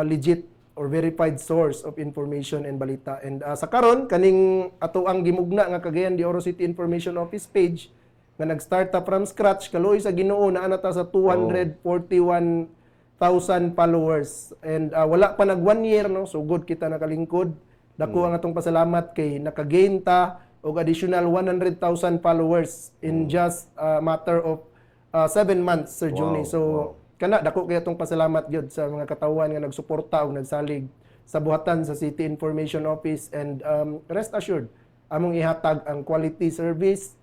legit or verified source of information and balita. And sa karon kaning ato ang gimugna nga Cagayan de Oro City Information Office page nga nag-start ta from scratch kaluoy sa Ginoo na ta sa 241,000 followers. And wala pa nag 1 year no, so good kita nakalingkod. Dako ang atong pasalamat kay nakagain ta og additional 100,000 followers in just a matter of 7 months, Sir Juni. So kana dako kay atong pasalamat gyud sa mga katawan nga nagsuporta og nagsalig sa buhatan sa City Information Office. And rest assured among ihatag ang quality service,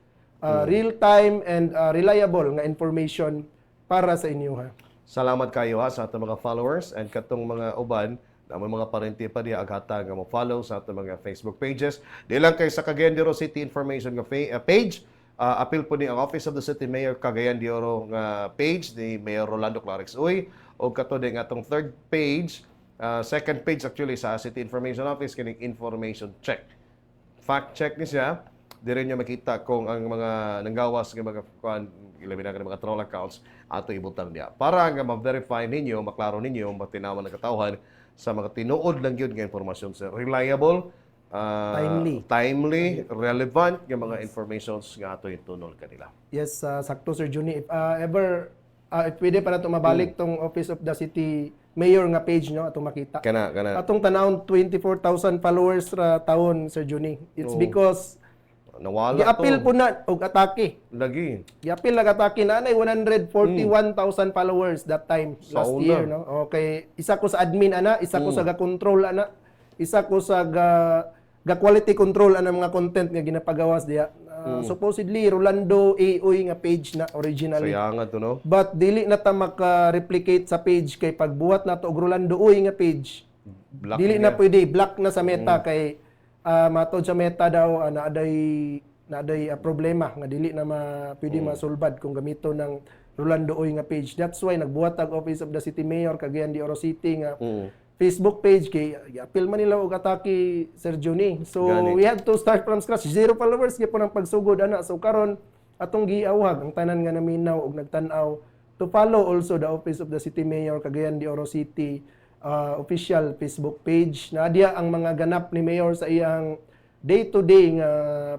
real time and reliable nga information para sa inyo ha. Salamat kayo ha sa atong mga followers and katong mga uban na may mga parente pa diya aghatag nga mo-follow sa atong mga Facebook pages. Di lang kay sa Cagayan de Oro City Information nga page, appeal po ni ang Office of the City Mayor Cagayan de Oro nga page ni Mayor Rolando Clarix Uy o kato din atong third page, second page actually sa City Information Office kining information check. Fact check ni siya. Di rin nyo makita kung ang mga nanggawas ng mga ilabi na mga troll accounts ato ibutang niya. Para nga ma-verify ninyo, maklaro ninyo, matinawan ng katauhan sa mga tinuod lang yun nga informasyon sa reliable, timely, relevant nga mga informations nga ato itunol kanila. Yes, sakto Sir Juni. If ever if pwede para to mabalik tong Office of the City Mayor nga page no atong makita. Kana. Atong tanawon 24,000 followers ra taon Sir Juni. It's because nawala gi-appeal po na og atake. Lagi. Gi-appeal na atake na nay 141,000 followers that time last una. year no. Okay, isa ko sa admin isa ko sa ga-control isa ko sa ga-quality control mga content nga ginapagawas diya. Supposedly Rolando AOy nga page na originally. Sayang to no. But dili na ta maka-replicate sa page kay pagbuhat na to og Rolando Uy nga page. Black dili niya. na pwede block na sa Meta kay matod sa Meta daw naaday problema nga dili na pwede masulbad kung gamito ng Rolando Uy nga page. That's why nagbuhat ang Office of the City Mayor Cagayan de Oro City nga Facebook page kay appeal man nila og atake Sir Juni. So we had to start from scratch. 0 followers gyapon ang pagsugod So karon atong giawhag ang tanan nga naminaw og nagtan-aw to follow also the Office of the City Mayor Cagayan de Oro City official Facebook page. Na diya ang mga ganap ni Mayor sa iyang day-to-day nga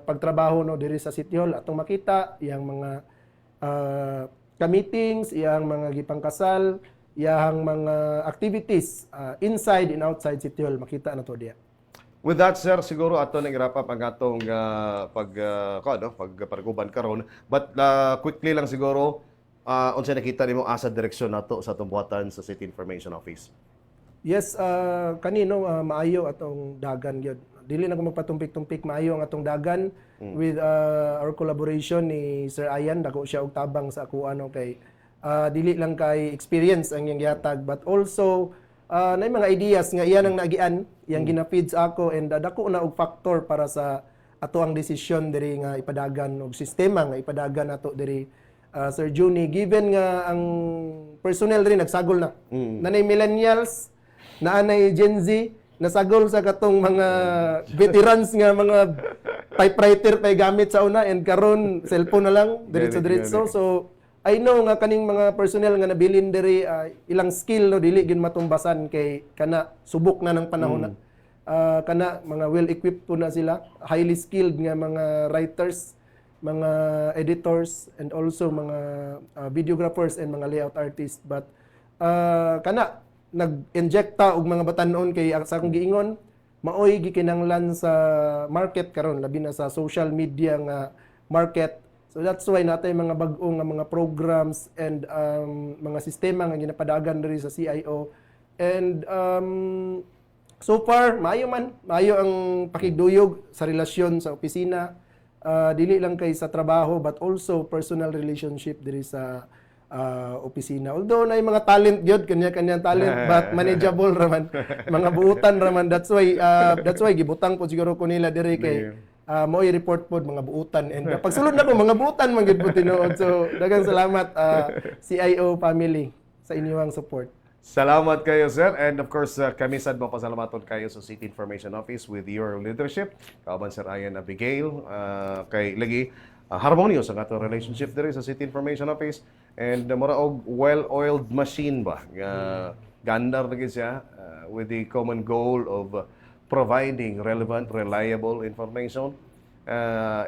pagtrabaho no diri sa City Hall. Atong makita iyang mga ka-meetings, iyang mga gipangkasal, iyang mga activities inside and outside City Hall. Makita na to diya. With that, sir, siguro ato nang wrap up ang atong pagpaguban karon. But quickly lang siguro, unsa nakita nimo asa direksyon nato sa atong buhatan sa City Information Office? Yes, kanino maayo atong dagan gyud. Dili na ko magpatumpik-tumpik, maayo ang atong dagan with our collaboration ni Sir Ayan. Dako siya og tabang sa ako kay dili lang kay experience ang iyang gihatag but also na mga ideas nga iyan ang nagian, iyang gina-feed sa ako and dako na og factor para sa ato ang desisyon diri nga ipadagan og sistema nga ipadagan nato diri Sir Juni, given nga ang personnel rin nagsagol na. Nanay millennials, naanay Gen Z, nasagol sa katong mga veterans nga mga typewriter pay gamit sa una and karon cellphone na lang diretso. So I know nga kaning mga personnel nga nabilin diri ilang skill no dili gyud matumbasan kay kana subok na ng panahon na. Kana mga well equipped po na sila, highly skilled nga mga writers, mga editors and also mga videographers and mga layout artists but kana nag-inject ta og mga batan-on kay sa akong giingon maoy gikinahanglan sa market karon labi na sa social media nga market. So that's why natay mga bag-o nga mga programs and mga sistema nga ginapadagan diri sa CIO. And so far maayo ang pakigduyog sa relasyon sa opisina. Dili lang kay sa trabaho but also personal relationship diri sa opisina. Although na mga talent gyud kanya-kanya talent but manageable raman mga buutan raman. That's why gibutang po siguro ko nila diri kay mo i-report po mga buutan and pagsulod na ko mga buutan man gid po tinuod. So daghang salamat CIO family sa inyong support. Salamat kayo, sir. And of course, kami sad mo pasalamaton kayo sa City Information Office with your leadership. Kauban Sir Ian Abigail, kay lagi harmonious ang ato relationship diri sa City Information Office. And mura og well-oiled machine ba? Gandar na gid siya with the common goal of providing relevant, reliable information.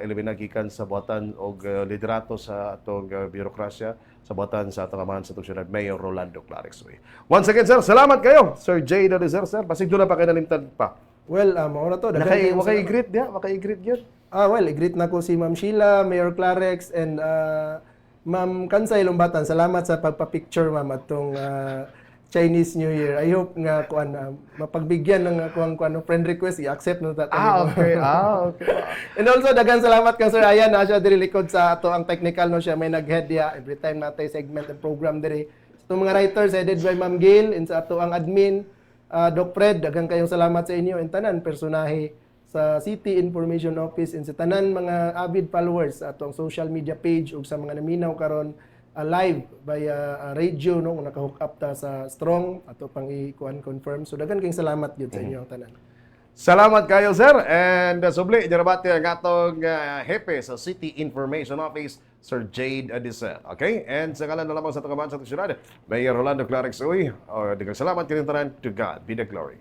Ilibinagikan sa buhatan og liderato sa atong birokrasya sa buhatan sa atong amahan sa Tusyonad Mayor Rolando Clarix. Once again, sir, salamat kayo. Sir Jay Dalizer, sir. Pasig doon na pa kayo nalimtan pa. Well, mauna to. daghang kayong Makay-greet diya? Makay-greet yun? Well, i-greet na ko si Ma'am Sheila, Mayor Clarex, and Ma'am Kansay Lumbatan. Salamat sa pagpa-picture, Ma'am, atong Chinese New Year. I hope nga mapagbigyan ng friend request, i-accept na tayo. Okay. Okay. And also, daghang salamat kang Sir Ayan na siya diri likod sa ato ang technical no siya may nag-head diya every time natay segment and program diri. Sa mga writers headed by Ma'am Gail and sa ato ang admin Doc Fred, daghang kayong salamat sa inyo and tanan personahe sa City Information Office and sa tanan mga avid followers sa atong social media page ug sa mga naminaw karon live via radio no kung naka-hook up ta sa Strong ato pang i-confirm. So daghang kayong salamat gyud sa inyo ang tanan. Salamat kayo, sir. And subli, jarabati ang atong hepe sa City Information Office, Sir Jade Adisel. Okay? And sa kalan na lamang sa Tagaman sa Tusyonad, Mayor Rolando Clarix Uy, daghang salamat kayo tanan. To God be the glory.